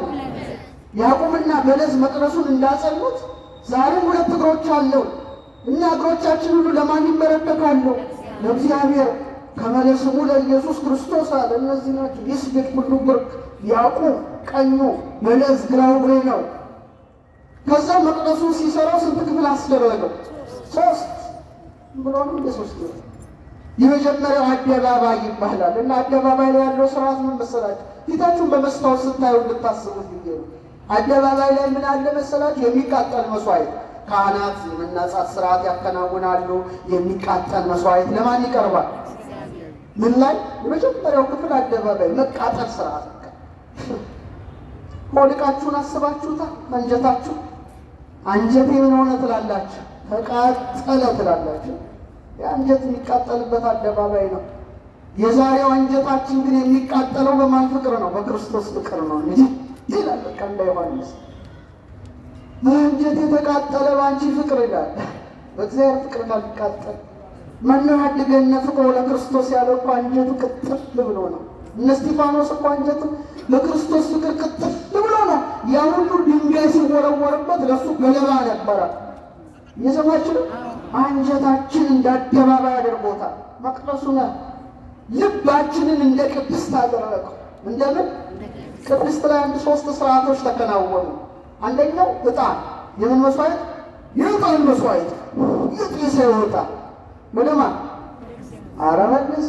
ያዕቆብና በለዝ መቅደሱን እንዳጸኑት ዛሬም ሁለት እግሮች አለው። እና እግሮቻችን ሁሉ ለማን ይመረከካሉ? ለእግዚአብሔር። ከመለስሙ ለኢየሱስ ክርስቶስ አለ። እነዚህ ናቸው። ይስግድ ሁሉ ብርክ ያዕቆብ ቀኙ መለስ ግራው እግሬ ነው። ከዛ መቅደሱን ሲሰራው ስንት ክፍል አስደረገው? 3 ብሎ ነው እንደ 3 የመጀመሪያው አደባባይ ይባላል። እና አደባባይ ላይ ያለው ስርዓት ምን መሰላችሁ? ፊታችሁን በመስታወት ስታዩ እንድታስቡት ብዬ ነው። አደባባይ ላይ ምን አለ መሰላችሁ? የሚቃጠል መስዋዕት ካህናት የመናጻት ስርዓት ያከናውናሉ። የሚቃጠል መስዋዕት ለማን ይቀርባል? ምን ላይ? የመጀመሪያው ክፍል አደባባይ መቃጠል ስርዓት። ሆልቃችሁን አስባችሁታል? አንጀታችሁ አንጀቴ ምን ሆነ ትላላችሁ? ተቃጠለ ትላላችሁ። የአንጀት የሚቃጠልበት አደባባይ ነው። የዛሬው አንጀታችን ግን የሚቃጠለው በማን ፍቅር ነው? በክርስቶስ ፍቅር ነው እንጂ ይላል በቃ እንደ ዮሐንስ አንጀት የተቃጠለ በአንቺ ፍቅር ይላል። በእግዚአብሔር ፍቅር ካልቃጠል ማነው ያድገነ ፍቅሮ ለክርስቶስ ያለው እኮ አንጀቱ ቅጥል ብሎ ነው። እነ እስጢፋኖስ እኮ አንጀቱ በክርስቶስ ፍቅር ቅጥል ብሎ ነው። ያ ሁሉ ድንጋይ ሲወረወርበት ለሱ ገለባ ነበረ። የሰማችሁ አንጀታችን እንደ አደባባይ አድርጎታል። መቅደሱ ነው። ልባችንን እንደ ቅድስት አደረገው። እንደምን ቅድስት ላይ 3 ስርዓቶች ተከናወኑ። አንደኛው ዕጣን፣ የምን መስዋዕት? የዕጣን መስዋዕት። የጢስ ይወጣል ወደ ማን? ኧረ መልስ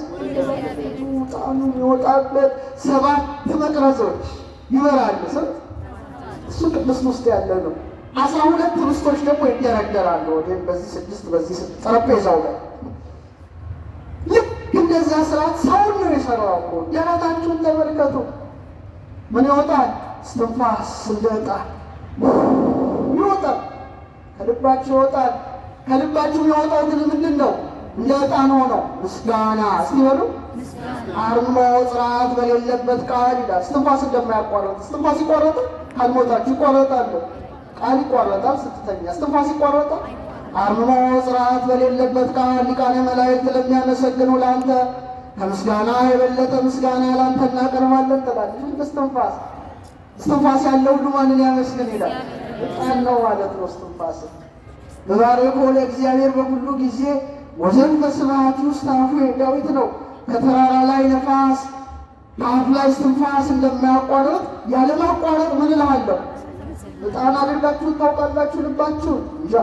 ዕጣኑ የሚወጣበት 7 መቅረዞች ይበራሉ። እሱ ቅድስት ውስጥ ያለ ነው። 12 ኅብስቶች ደግሞ ይደረደራሉ። ወይም በዚህ 6 በዚህ 6 ጠረጴዛው ላይ ልክ እንደዛ ስርዓት ሰውን ነው የሰራው እኮ። ደረታችሁን ተመልከቱ። ምን ይወጣል? እስትንፋስ እንደ ዕጣን ይወጣል። ከልባችሁ ይወጣል። ከልባችሁ የወጣው ግን ምንድን ነው? እንደ ዕጣን ሆነው ምስጋና። እስቲ በሉ አርሞ ጽርዓት በሌለበት ቃል ይላል። እስትንፋስ እንደማያቋረጥ እስትንፋስ ይቋረጣል። ካልሞታችሁ ይቋረጣል። ቃል ይቋረጣል። ስትተኛ እስትንፋስ ይቋረጣል። አርሞ ጽርዓት በሌለበት ቃል ሊቃነ መላእክት ለሚያመሰግኑ ለአንተ ከምስጋና የበለጠ ምስጋና ለአንተ እናቀርባለን ትላለች። እስትንፋስ እስትንፋስ ያለው ሁሉ ማንን ያመስግን ይላል? ዕጣን ነው ማለት ነው። እስትንፋስ በባረኮ ለእግዚአብሔር በሁሉ ጊዜ ወዘንፈ ስብሐት ውስጥ አፉ ዳዊት ነው። ከተራራ ላይ ነፋስ ከአፍ ላይ እስትንፋስ እንደማያቋርጥ ያለማቋረጥ ምን እልሃለሁ? ዕጣን አድርጋችሁን ታውቃላችሁ? ልባችሁን እንጃ።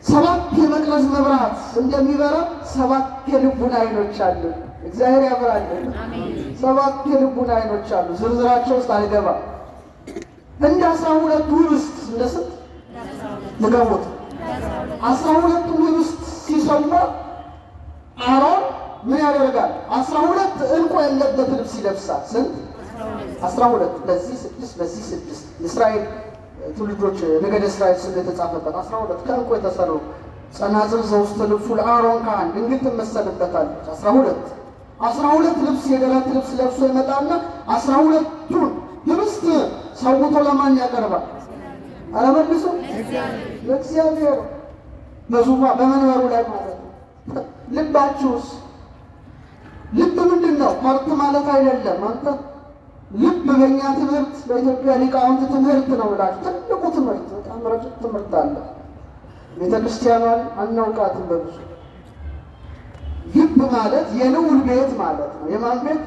7 የመቅረዝ መብራት እንደሚበራ 7 የልቡን አይኖች አሉ። እግዚአብሔር ያብራልን። 7 የልቡን አይኖች አሉ። ዝርዝራቸው ውስጥ አልገባም። እንደ 12 ኅብስት እንደ ስንት ልገቡት? 12 ኅብስት ሲሰዋ አሮን ምን ያደርጋል? 12 ዕንቁ ያለበት ልብስ ይለብሳል። ስንት? 12። በዚህ 6 በዚህ 6 የእስራኤል ትውልዶች ነገደ እስራኤል ስም የተጻፈበት 12 ከዕንቁ የተሰሩ ጸናጽል ዘውስተ ልብሱ ለአሮን ካህን ድንግል ትመሰልበታለች። 12 ልብስ የደረት ልብስ ለብሶ ይመጣና 12ቱን ኅብስት ሰውቶ ለማን ያቀርባል? ኧረ መልሱ ለእግዚአብሔር በዙፋ በመንበሩ ላይ ማለት ነው። ልባችሁስ? ልብ ምንድን ነው? ፓርት ማለት አይደለም። አንተ ልብ በእኛ ትምህርት በኢትዮጵያ ሊቃውንት ትምህርት ነው ብላችሁ ትልቁ ትምህርት በጣም ረጅም ትምህርት አለ። ቤተ ክርስቲያኗን አናውቃትም በብዙ። ልብ ማለት የልዑል ቤት ማለት ነው። የማን ቤት?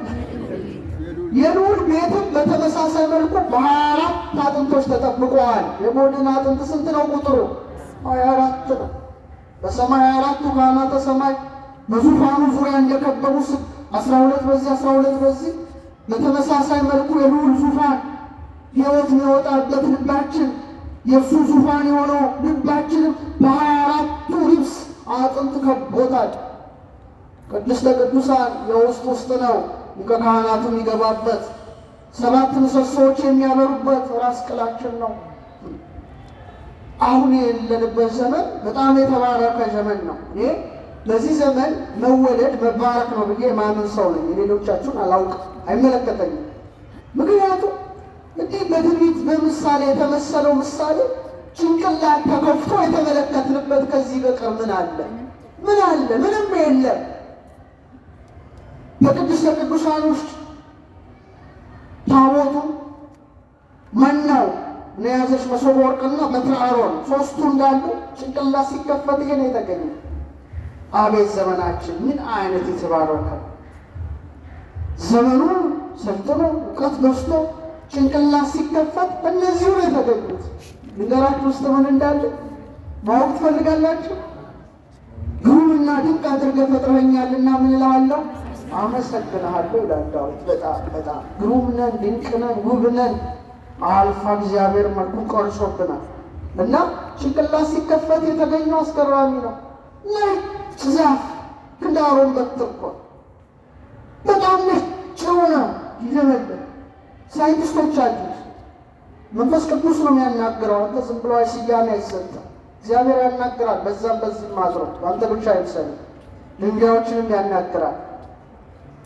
የልዑል ቤትም በተመሳሳይ መልኩ በ24 አጥንቶች ተጠብቀዋል። የጎድን አጥንት ስንት ነው ቁጥሩ? 24 ነው። በሰማይ 24ቱ ካህናተ ሰማይ በዙፋኑ ዙሪያ እንደከበቡ 12 በዚህ 12 በዚህ በተመሳሳይ መልኩ የልዑል ዙፋን ሕይወት የሚወጣበት ልባችን የእሱ ዙፋን የሆነው ልባችንም በ24ቱ ልብስ አጥንት ከቦታል። ቅድስተ ቅዱሳን የውስጥ ውስጥ ነው። ሊቀ ካህናቱ የሚገባበት 7 ምሰሶዎች የሚያበሩበት ራስ ቅላችን ነው። አሁን የለንበት ዘመን በጣም የተባረከ ዘመን ነው። ይሄ በዚህ ዘመን መወለድ መባረክ ነው ብዬ ማምን ሰው ነኝ። የሌሎቻችሁን አላውቅም፣ አይመለከተኝም። ምክንያቱም እንዲህ በትንቢት በምሳሌ የተመሰለው ምሳሌ ጭንቅላት ተከፍቶ የተመለከትንበት ከዚህ በቀር ምን አለ? ምን አለ? ምንም የለም። በቅድስተ ቅዱሳን ውስጥ ታቦቱ መናው የያዘች መሶበ ወርቅና በትረ አሮን 3ቱ እንዳሉ ጭንቅላት ሲከፈት ይሄ ነው የተገኘው። አቤት ዘመናችን ምን አይነት የተባረከ ዘመኑ ሰልጥኖ እውቀት ገዝቶ ጭንቅላት ሲከፈት እነዚሁ ነው የተገኙት። ንገራችሁ ውስጥ ምን እንዳለ ማወቅ ትፈልጋላችሁ? ግሩምና ድንቅ አድርገህ ፈጥረኸኛልና ምን እልሃለሁ? አመሰግንሃለሁ ይላል ዳዊት። በጣም ግሩም ነን፣ ድንቅ ነን፣ ውብ ነን። አልፋ እግዚአብሔር መልኩ ቀርጾብናል እና ጭንቅላት ሲከፈት የተገኘው አስገራሚ ነው። ነጭ ዛፍ እንደ አሮን በትር እኮ በጣም ነጭ ሆነ ይለመልም። ሳይንቲስቶች አሉት። መንፈስ ቅዱስ ነው የሚያናግረው። አንተ ዝም ብሎ ስያሜ አይሰጥም። እግዚአብሔር ያናግራል። በዛም በዚህም አድሮ አንተ ብቻ አይምሰልም። ድንጋዮችንም ያናግራል።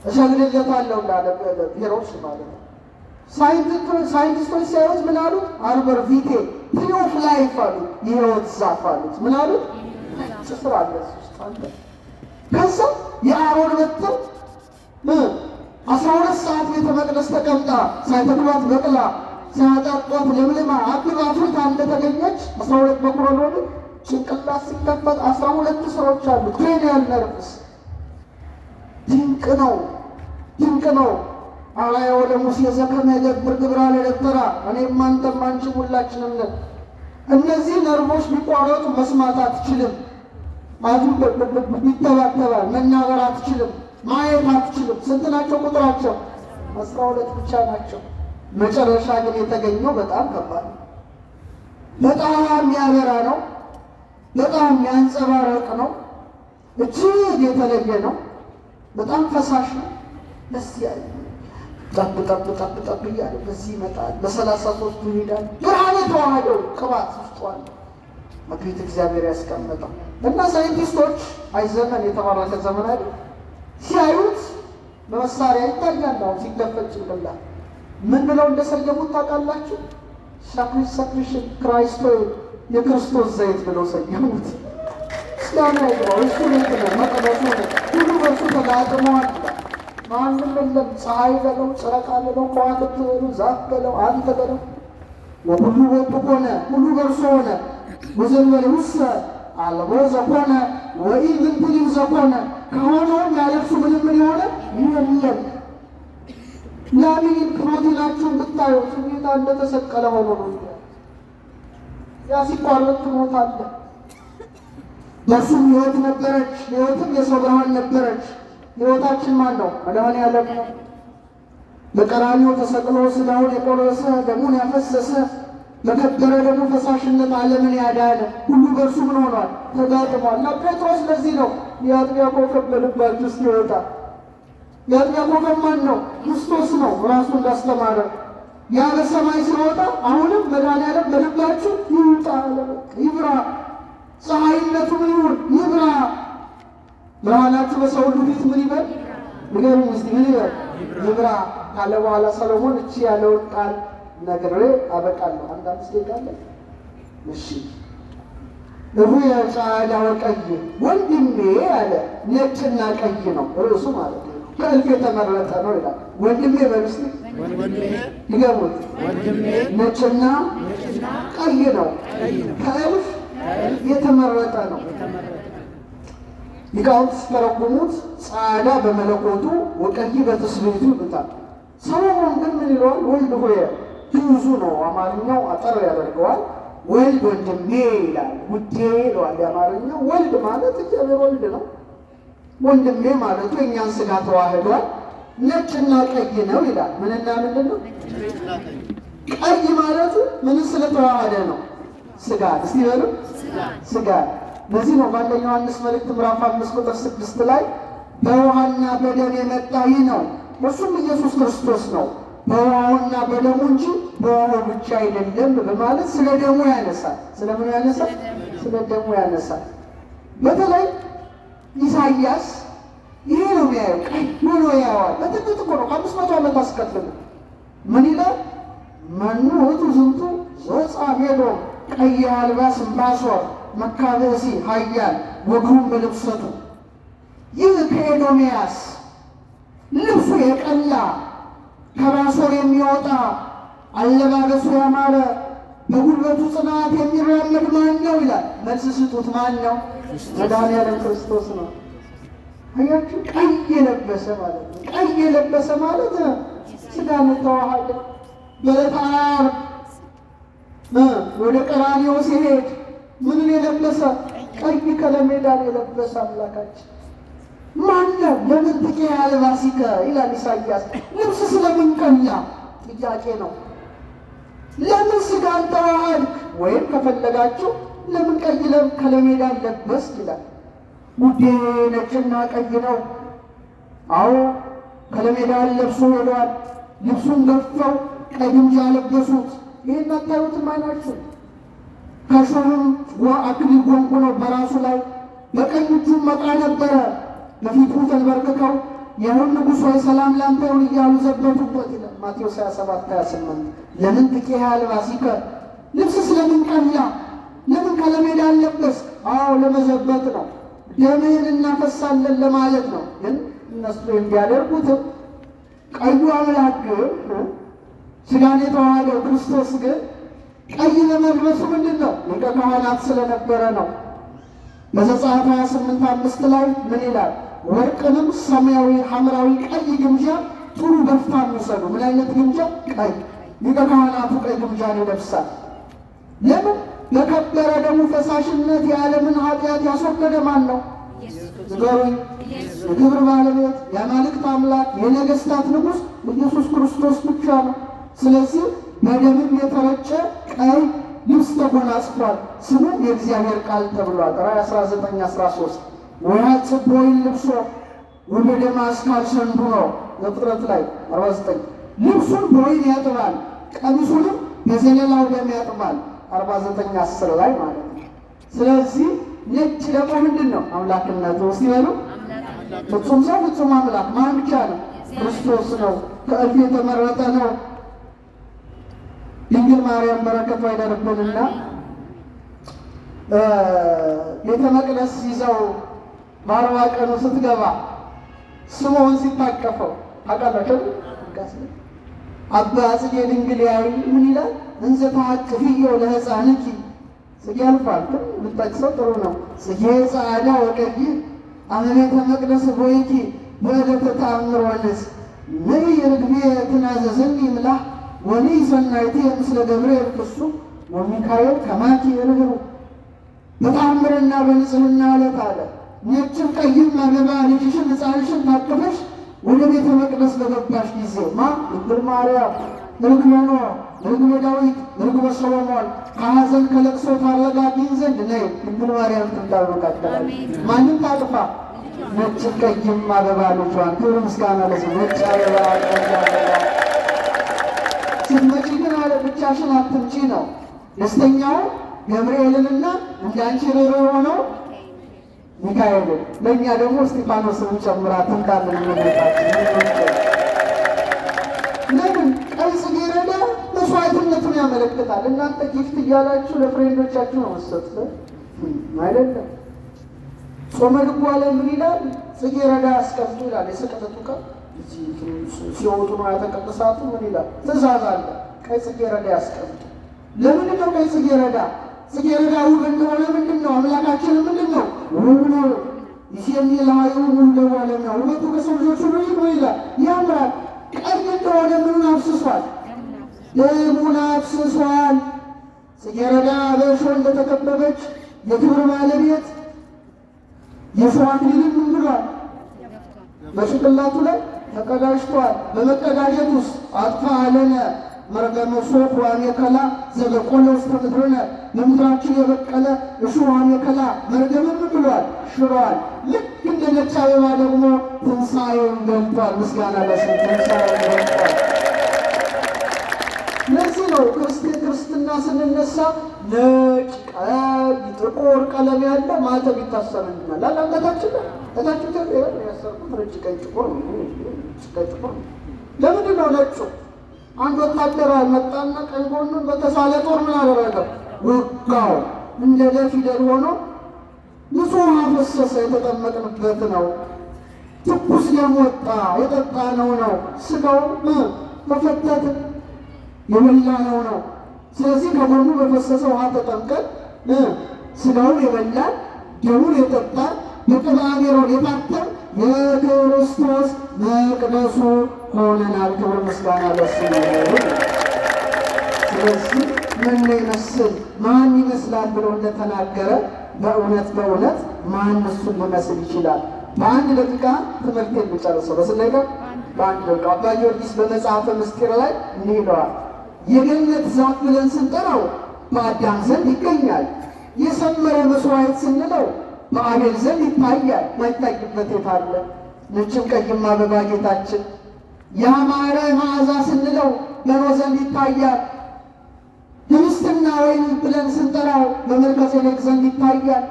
እሰግድለታለሁ እንዳለ ሄሮድስ ማለት ነው። ሳይንቲስቶች ሲያዩት ምን አሉት? አርበር ቪቴ ትሪ ኦፍ ላይፍ አሉት። የህይወት ዛፍ አሉት። ምን አሉት? ስፍራ አለ ውስጥ አንተ ከዛ የአሮን በትር 12 ሰዓት ቤተ መቅደስ ተቀምጣ ሳይተክሏት በቅላ ሲያጠጧት ለምልማ አብባ ፍርታ እንደተገኘች 12 በኩረ ሆኑ። ጭንቅላት ሲከፈት 12 ስሮች አሉ። ክሬኒያል ነርቭስ ድንቅ ነው፣ ድንቅ ነው። አርአያ ለሙሴ ዘከመ ይገብር ግብራ ለደብተራ እኔም አንተም አንቺም ሁላችንም ነን። እነዚህ ነርቮች ቢቋረጡ መስማት አትችልም፣ ይተባተባል፣ መናገር አትችልም፣ ማየት አትችልም። ስንት ናቸው ቁጥራቸው? 12 ብቻ ናቸው። መጨረሻ ግን የተገኘው በጣም ከባድ ነው። በጣም የሚያበራ ነው። በጣም የሚያንጸባረቅ ነው። እጅግ የተለየ ነው። በጣም ፈሳሽ ነው። ደስ ያለ ጠብ ጠብ ጠብ ጠብ እያለ በዚህ ይመጣል። በ33 ይሄዳል። ብርሃን የተዋሃደው ቅባት ውስጡ አለ። መክሊት እግዚአብሔር ያስቀመጠው እና ሳይንቲስቶች አይዘመን የተባረከ ዘመን አይደል ሲያዩት በመሳሪያ ይታያል። አሁን ሲከፈት ጭንቅላት ምን ብለው እንደሰየሙት ታውቃላችሁ? ሳክሪፊሽን ክራይስቶ የክርስቶስ ዘይት ብለው ሰየሙት። እስላም ያይባው እሱ ነው መቀበሱ ነው። ሁሉ በሱ ተጋጥመዋል። ማንም የለም። ፀሐይ በለው፣ ጨረቃ በለው፣ ከዋክብት በለው፣ ዛፍ በለው፣ አንተ በለው ወሁሉ ወጡ ሆነ፣ ሁሉ በእርሱ ሆነ። ወዘንበሌ ውስጥ አልቦ ዘኮነ ወኢብን ብሊም ዘኮነ ከሆነውም ያለሱ ምንም የሆነ የለም። ለምን ፕሮቲናችሁን ብታዩት ጌታ እንደተሰቀለ ሆኖ ነው። ያ ሲቋረጥ ትሞታለህ። ለሱም ሕይወት ነበረች፣ ሕይወትም የሰው ብርሃን ነበረች። ሕይወታችን ማን ነው? መድኃኔዓለም ነው። በቀራንዮ ተሰቅሎ ሥጋውን የቆረሰ ደሙን ያፈሰሰ በከበረ ደግሞ ፈሳሽነት ዓለምን ያዳነ ሁሉ በእርሱ ምን ሆኗል? ተጋጥሟል። እና ጴጥሮስ ለዚህ ነው የአጥቢያ ኮከብ በልባችሁ ውስጥ ይወጣ። የአጥቢያ ኮከብ ማን ነው? ክርስቶስ ነው። ራሱ እንዳስተማረ ያ በሰማይ ሲወጣ አሁንም መድኃኔዓለም በልባችሁ ይውጣ፣ ይብራ። ፀሐይነቱ ምን ይሁን? ይብራ። ብርሃናችሁ በሰው ሁሉ ፊት ምን ይበል? ንገሩኝ እስቲ ምን ይበል? ይብራ ካለ በኋላ ሰሎሞን እቺ ያለውን ቃል ነግሬ አበቃለሁ። አንድ 5 ደቂቃ አለ። እሺ እሩየ ጻዕዳ ወቀይ ወንድሜ አለ። ነጭና ቀይ ነው ርዕሱ ማለት ነው። ከእልፍ የተመረጠ ነው ይላል። ወንድሜ በምስል ይገቡት። ነጭና ቀይ ነው፣ ከእልፍ የተመረጠ ነው። ሊቃውንት ሲተረጉሙት ጻዕዳ በመለኮቱ ወቀይ በትስብእቱ ይሉታል። ሰሎሞን ግን ምን ይለዋል? ወልድ ሆየ ብዙ ነው። አማርኛው አጠር ያደርገዋል። ወልድ ወንድሜ ይላል። ውዴ ይለዋል የአማርኛው። ወልድ ማለት እግዚአብሔር ወልድ ነው። ወንድሜ ማለቱ የእኛን ሥጋ ተዋህዷል። ነጭና ቀይ ነው ይላል። ምንና ምንድን ነው? ቀይ ማለቱ ምን ስለተዋሃደ ነው? ሥጋ። እስቲ በሉ ሥጋ። ለዚህ ነው በአንደኛ ዮሐንስ መልእክት ምዕራፍ 5 ቁጥር 6 ላይ በውሃና በደም የመጣ ይህ ነው፣ እርሱም ኢየሱስ ክርስቶስ ነው፣ በውሃውና በደሙ እንጂ በውሃው ብቻ አይደለም በማለት ስለ ደሙ ያነሳል። ስለምን ያነሳል? ስለ ደሙ ያነሳል። በተለይ ኢሳይያስ ይሄ ነው የሚያየው፣ ቀይ ሆኖ ያየዋል። በጥቂት እኮ ነው ከ500 ዓመት አስከትሎ ምን ይላል? መኑ ውእቱ ዝንቱ ዘወፅአ ሜዶም ቀይ አልባስ እምባሶር መካብእሲ ኃያል ወግሩም በልብሰቱ። ይህ ከኤዶምያስ ልብሱ የቀላ ከባሶር የሚወጣ አለባበሱ ያማረ በጉልበቱ ጽናት የሚራመድ ማን ነው ይላል። መልስ ስጡት። ማን ነው? መድኃኔዓለም ክርስቶስ ነው። አያችሁ፣ ቀይ የለበሰ ማለት ነው። ቀይ የለበሰ ማለት ሥጋን ተዋሃደ። በዕለተ ዓርብ ወደ ቀራንዮ ሲሄድ ምንን የለበሰ? ቀይ ከለሜዳን የለበሰ አምላካችን ማነው? ለምን ትቄ አልባሲከ ይላል ኢሳይያስ። ልብስ ስለምን ቀላ? ጥያቄ ነው። ለምን ሥጋን ተዋሃድክ? ወይም ከፈለጋችሁ ለምን ቀይ ከለሜዳን ለበስክ ይላል። ጉዴ ነጭና ቀይ ነው። አዎ ከለሜዳን ለብሶ ሄዷል። ልብሱን ገፈው ቀይ ግምጃ ለበሱት። ይህን አታዩትም? አይናችሁ ከሾህም አክሊል ጎንጉነው በራሱ ላይ በቀኝ እጁ መቃ ነበረ። በፊቱ ተንበርክከው የሁን ንጉሥ ሆይ ሰላም ላንተ ይሁን እያሉ ዘበቱበት ይላል ማቴዎስ 27:28። ለምን ትቄ አልባሲከ? ልብስ ስለምን ቀላ? ለምን ከለሜዳ አለበስክ? አዎ ለመዘበት ነው። ደምህን እናፈሳለን ለማለት ነው። ግን እነሱ የሚያደርጉትም ቀዩ አምላክ ግን ሥጋን የተዋሃደው ክርስቶስ ግን ቀይ ለመልበሱ ምንድን ነው? ሊቀ ካህናት ስለነበረ ነው። በዘጸአት 28:5 ላይ ምን ይላል? ወርቅንም ሰማያዊ፣ ሐምራዊ፣ ቀይ ግምጃ ጥሩ በፍታ የሚሰሩ። ምን አይነት ግምጃ? ቀይ። ሊቀ ካህናቱ ቀይ ግምጃን ይለብሳል። ለምን? በከበረ ደሙ ፈሳሽነት የዓለምን ኃጢአት ያስወገደ ማን ነው? ንገሩኝ። የክብር ባለቤት የአማልክት አምላክ የነገሥታት ንጉሥ ኢየሱስ ክርስቶስ ብቻ ነው። ስለዚህ በደምም የተረጨ ቀይ ልብስ ተጎናጽፏል። ስሙም የእግዚአብሔር ቃል ተብሏል። ራዕይ 19:13 ወያጽብ በወይን ልብሶ ወበደም አስካል ሰንዱኖ ዘፍጥረት ላይ 49 ልብሱን በወይን ያጥባል፣ ቀሚሱንም በዘለላው ደም ያጥባል 49:10 ላይ ማለት ነው። ስለዚህ ነጭ ደግሞ ምንድን ነው? አምላክነቱ ሲበሉ ፍጹም ሰው ፍጹም አምላክ ማን ብቻ ነው? ክርስቶስ ነው። ከእልፍ የተመረጠ ነው። ድንግል ማርያም በረከቷ ይደርብንና ቤተ መቅደስ ይዘው በአርባ ቀኑ ስትገባ ስምዖን ሲታቀፈው አቃላቸው አባ ጽጌ ድንግል ያይ ምን ይላል? እንዘ ተሐቅፍዮ ለሕፃንኪ ጽጌ አልፏል፣ ግን ብጠቅሰው ጥሩ ነው። ጽጌ ጻዕዳ ወቀይ አመ ቤተ መቅደስ ቦይኪ በዕለተ ተአምር ወንስ ነይ ርግቤ ትናዘዘኒ ምላህ ወኒ ሰናይቲ ምስለ ገብርኤል ክሱ ወሚካኤል ከማኪ ርህሩ በተአምርና በንጽህና ዕለት አለ። ነጭም ቀይም አበባ ልጅሽን ሕፃንሽን ታቅፈሽ ወደ ቤተ መቅደስ በገባሽ ጊዜ ድንግል ማርያም ርግበ ኖኅ፣ ርግበ ዳዊት፣ ርግበ ሰሎሞን ከሐዘን ከለቅሶ ታረጋጊን ዘንድ ነይ ድንግል ማርያም ትምጣ በመካከላችን። ማንም ታቅፋ? ነጭም ቀይም አበባ ልጇን። ክብር ምስጋና ለስሙ። ነጭ አበባ ቀይ አበባ ስትመጪ ግን አለ ብቻሽን አትምጪ ነው። ደስተኛው ገብርኤልንና እንዳንቺ ርኅሩኅ የሆነው ሚካኤልን ለእኛ ደግሞ እስጢፋኖስን ጨምራት እንዳለን መግለጣችን። ለምን? ቀይ ጽጌረዳ መስዋዕትነቱን ያመለክታል። እናንተ ጊፍት እያላችሁ ለፍሬንዶቻችሁ ነው መስጠት አይደለም። ጾመ ድጓ ላይ ምን ይላል? ጽጌረዳ አስቀምጡ ይላል። የስቅለቱ ቀን ሲወጡ ነው ያተቀደሳቱ ምን ይላል? ትእዛዝ አለ። ቀይ ጽጌረዳ ያስቀምጡ። ለምንድን ነው ቀይ ጽጌረዳ? ጽጌረዳ ውብ እንደሆነ ምንድን ነው? አምላካችን ምንድን ነው? ውብ ነው። ይሴሚልሃዩ እንደዋለና ውበቱ ከሰው ልጆች ሁሉ ይህ ነው ይላል። ያምራል። ቀይ እንደሆነ ምኑን አፍስሷል? ደሙን አፍስሷል። ጽጌረዳ በእሾህ እንደተከበበች የክብር ባለቤት የሾህ አክሊልን ምን ብሏል? በጭንቅላቱ ላይ ተቀዳጅቷል። በመቀዳጀት ውስጥ አጥፋ አለነ መርገመ ሶክ ወአሜከላ ዘበቆለ ውስተ ምድርነ በምድራችን የበቀለ እሾህ አሜከላ መርገምን ብሏል፣ ሽሯል። ልክ እንደ ነጭ አበባ ደግሞ ትንሣኤውን ገልጧል። ምስጋና ለስሙ። ትንሣኤውን ገልጧል። ለዚህ ነው ክርስትና ስንነሳ ነጭ፣ ቀይ፣ ጥቁር ቀለም ያለ ማተብ ይታሰርልናል። አንገታችን ላይ እታችን ያሰርኩት ነጭ፣ ቀይ፣ ጥቁር ነው። ቀይ ጥቁር ነው። ለምንድን ነው ነጩ? አንድ ወታደር መጣና ቀኝ ጎኑን በተሳለ ጦር ምን አደረገው? ወጋው። እንደ ለፊደል ሆኖ ንጹሕ ውሃ ፈሰሰ። የተጠመቅንበት ነው። ትኩስ ደም ወጣ። የጠጣነው ነው። ስጋው ተፈተተ። የበላነው ነው። ስለዚህ ከጎኑ በፈሰሰ ውሃ ተጠምቀን ሥጋውን የበላን ደሙን የጠጣን በቅብአ ሜሮን የታተም የክርስቶስ መቅደሱ ሆነናል። ክብር ምስጋና ለስሙ ይሁን። ስለዚህ ምን ይመስል ማን ይመስላል ብሎ እንደተናገረ በእውነት ማን እሱን ሊመስል ይችላል? በአንድ ደቂቃ ትምህርት የሚጨርሰው በስለጋ በአንድ ደቂቃ አባ ጊዮርጊስ በመጽሐፈ ምስጢር ላይ እንዲህ ይለዋል። የገነት ዛፍ ብለን ስንጠራው በአዳም ዘንድ ይገኛል። የሰመረ መስዋዕት ስንለው በአቤል ዘንድ ይታያል። ማይታይበት የት አለ? ነጭም ቀይም አበባ ጌታችን። ያማረ መዓዛ ስንለው በኖህ ዘንድ ይታያል። ህብስትና ወይን ብለን ስንጠራው በመልከጼዴቅ ዘንድ ይታያል።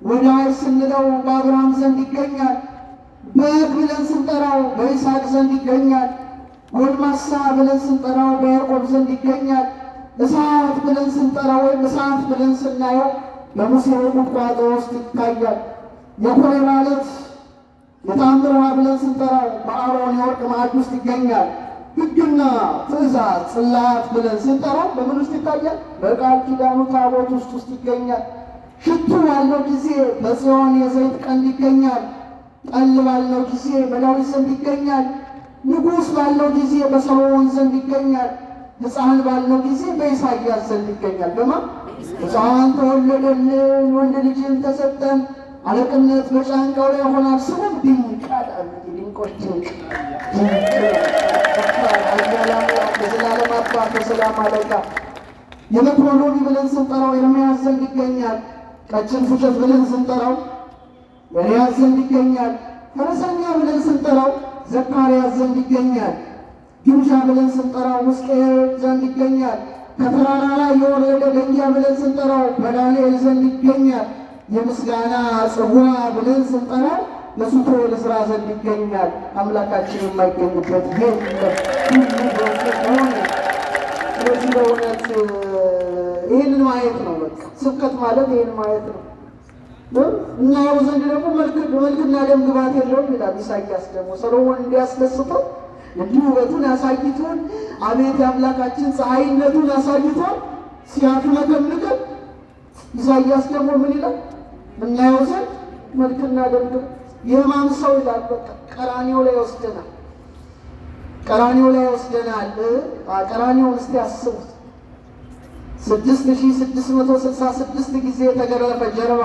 ወዳጅ ስንለው በአብርሃም ዘንድ ይገኛል። በግ ብለን ስንጠራው በይስሐቅ ዘንድ ይገኛል። ጎልማሳ ብለን ስንጠራው በያዕቆብ ዘንድ ይገኛል። እሳት ብለን ስንጠራው ወይም እሳት ብለን ስናየው በሙሴ ቁጥቋጦ ውስጥ ይታያል። የኮሬብ ዓለት የታምር ውሃ ብለን ስንጠራው በአሮን የወርቅ ማዕድ ውስጥ ይገኛል። ሕግና ትእዛዝ ጽላት ብለን ስንጠራው በምን ውስጥ ይታያል? በቃል ኪዳኑ ታቦት ውስጥ ይገኛል። ሽቱ ባልነው ጊዜ በጽዮን የዘይት ቀንድ ይገኛል። ጠል ባልነው ጊዜ በዳዊት ዘንድ ይገኛል። ንጉሥ ባልነው ጊዜ በሰሎሞን ዘንድ ይገኛል። ሕፃን ባልነው ጊዜ በኢሳይያስ ዘንድ ይገኛል። በማን ሕፃን ተወለደልን፣ ወንድ ልጅን ተሰጠን፣ አለቅነት በጫንቃው ላይ ይሆናል፣ ስሙም ድንቅ አለ። ድንቆች ድንቅ የዘላለም አባት የሰላም አለቃ። የመክሮሎሚ ብለን ስንጠራው ኤርምያስ ዘንድ ይገኛል። ቀጭን ፉጨት ብለን ስንጠራው ኤልያስ ዘንድ ይገኛል። ፈረሰኛ ብለን ስንጠራው ዘካርያስ ዘንድ ይገኛል። ግምጃ ብለን ስንጠራው ሕዝቅኤል ዘንድ ይገኛል። ከተራራ ላይ የወረደ ደንጊያ ብለን ስንጠራው በዳንኤል ዘንድ ይገኛል። የምስጋና ጽዋ ብለን ስንጠራው በሱቱኤል ዕዝራ ዘንድ ይገኛል። አምላካችን የማይገኝበት የለም። ስለዚህ በእውነት ይህንን ማየት ነው። በቃ ስብከት ማለት ይህን ማየት ነው። እናየው ዘንድ ደግሞ መልክና ደም ግባት የለውም ይላል ኢሳይያስ። ደግሞ ሰሎሞን እንዲያስደስተው እንዲሁ ውበቱን አሳይቶን አቤት የአምላካችን ፀሐይነቱን አሳይቶን ሲያፍለቀልቀን፣ ኢሳይያስ ደግሞ ምን ይላል? እናየው ዘንድ መልክና ደም ግባት የሕማም ሰው ይላል። በቃ ቀራንዮ ላይ ይወስደናል። ቀራንዮ ላይ ይወስደናል። ቀራንዮውን እስቲ አስቡት። 6666 ጊዜ የተገረፈ ጀርባ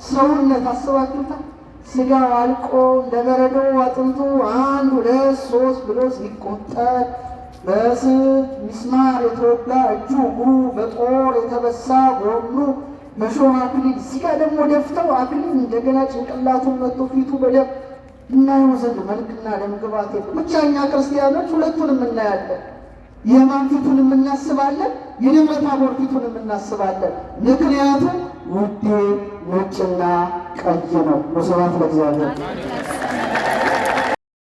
ሰውነት አስባችሁታል? ስጋው አልቆ እንደ በረዶ አጥንቱ 1 2 3 ብሎ ሲቆጠር በስት ሚስማር የተወጋ እጁ እግሩ በጦር የተበሳ ጎኑ በሾህ አክሊል እዚህ ጋር ደግሞ ደፍተው አክሊል እንደገና ጭንቅላቱን መጥቶ ፊቱ በደም እናየው ዘንድ መልክና ደም ግባት የለም። ብቻ እኛ ክርስቲያኖች ሁለቱንም እናያለን። የሕማም ፊቱንም እናስባለን፣ የደብረ ታቦር ፊቱንም እናስባለን። ምክንያቱም ውዴ ነጭና ቀይ ነው። ወስብሐት ለእግዚአብሔር።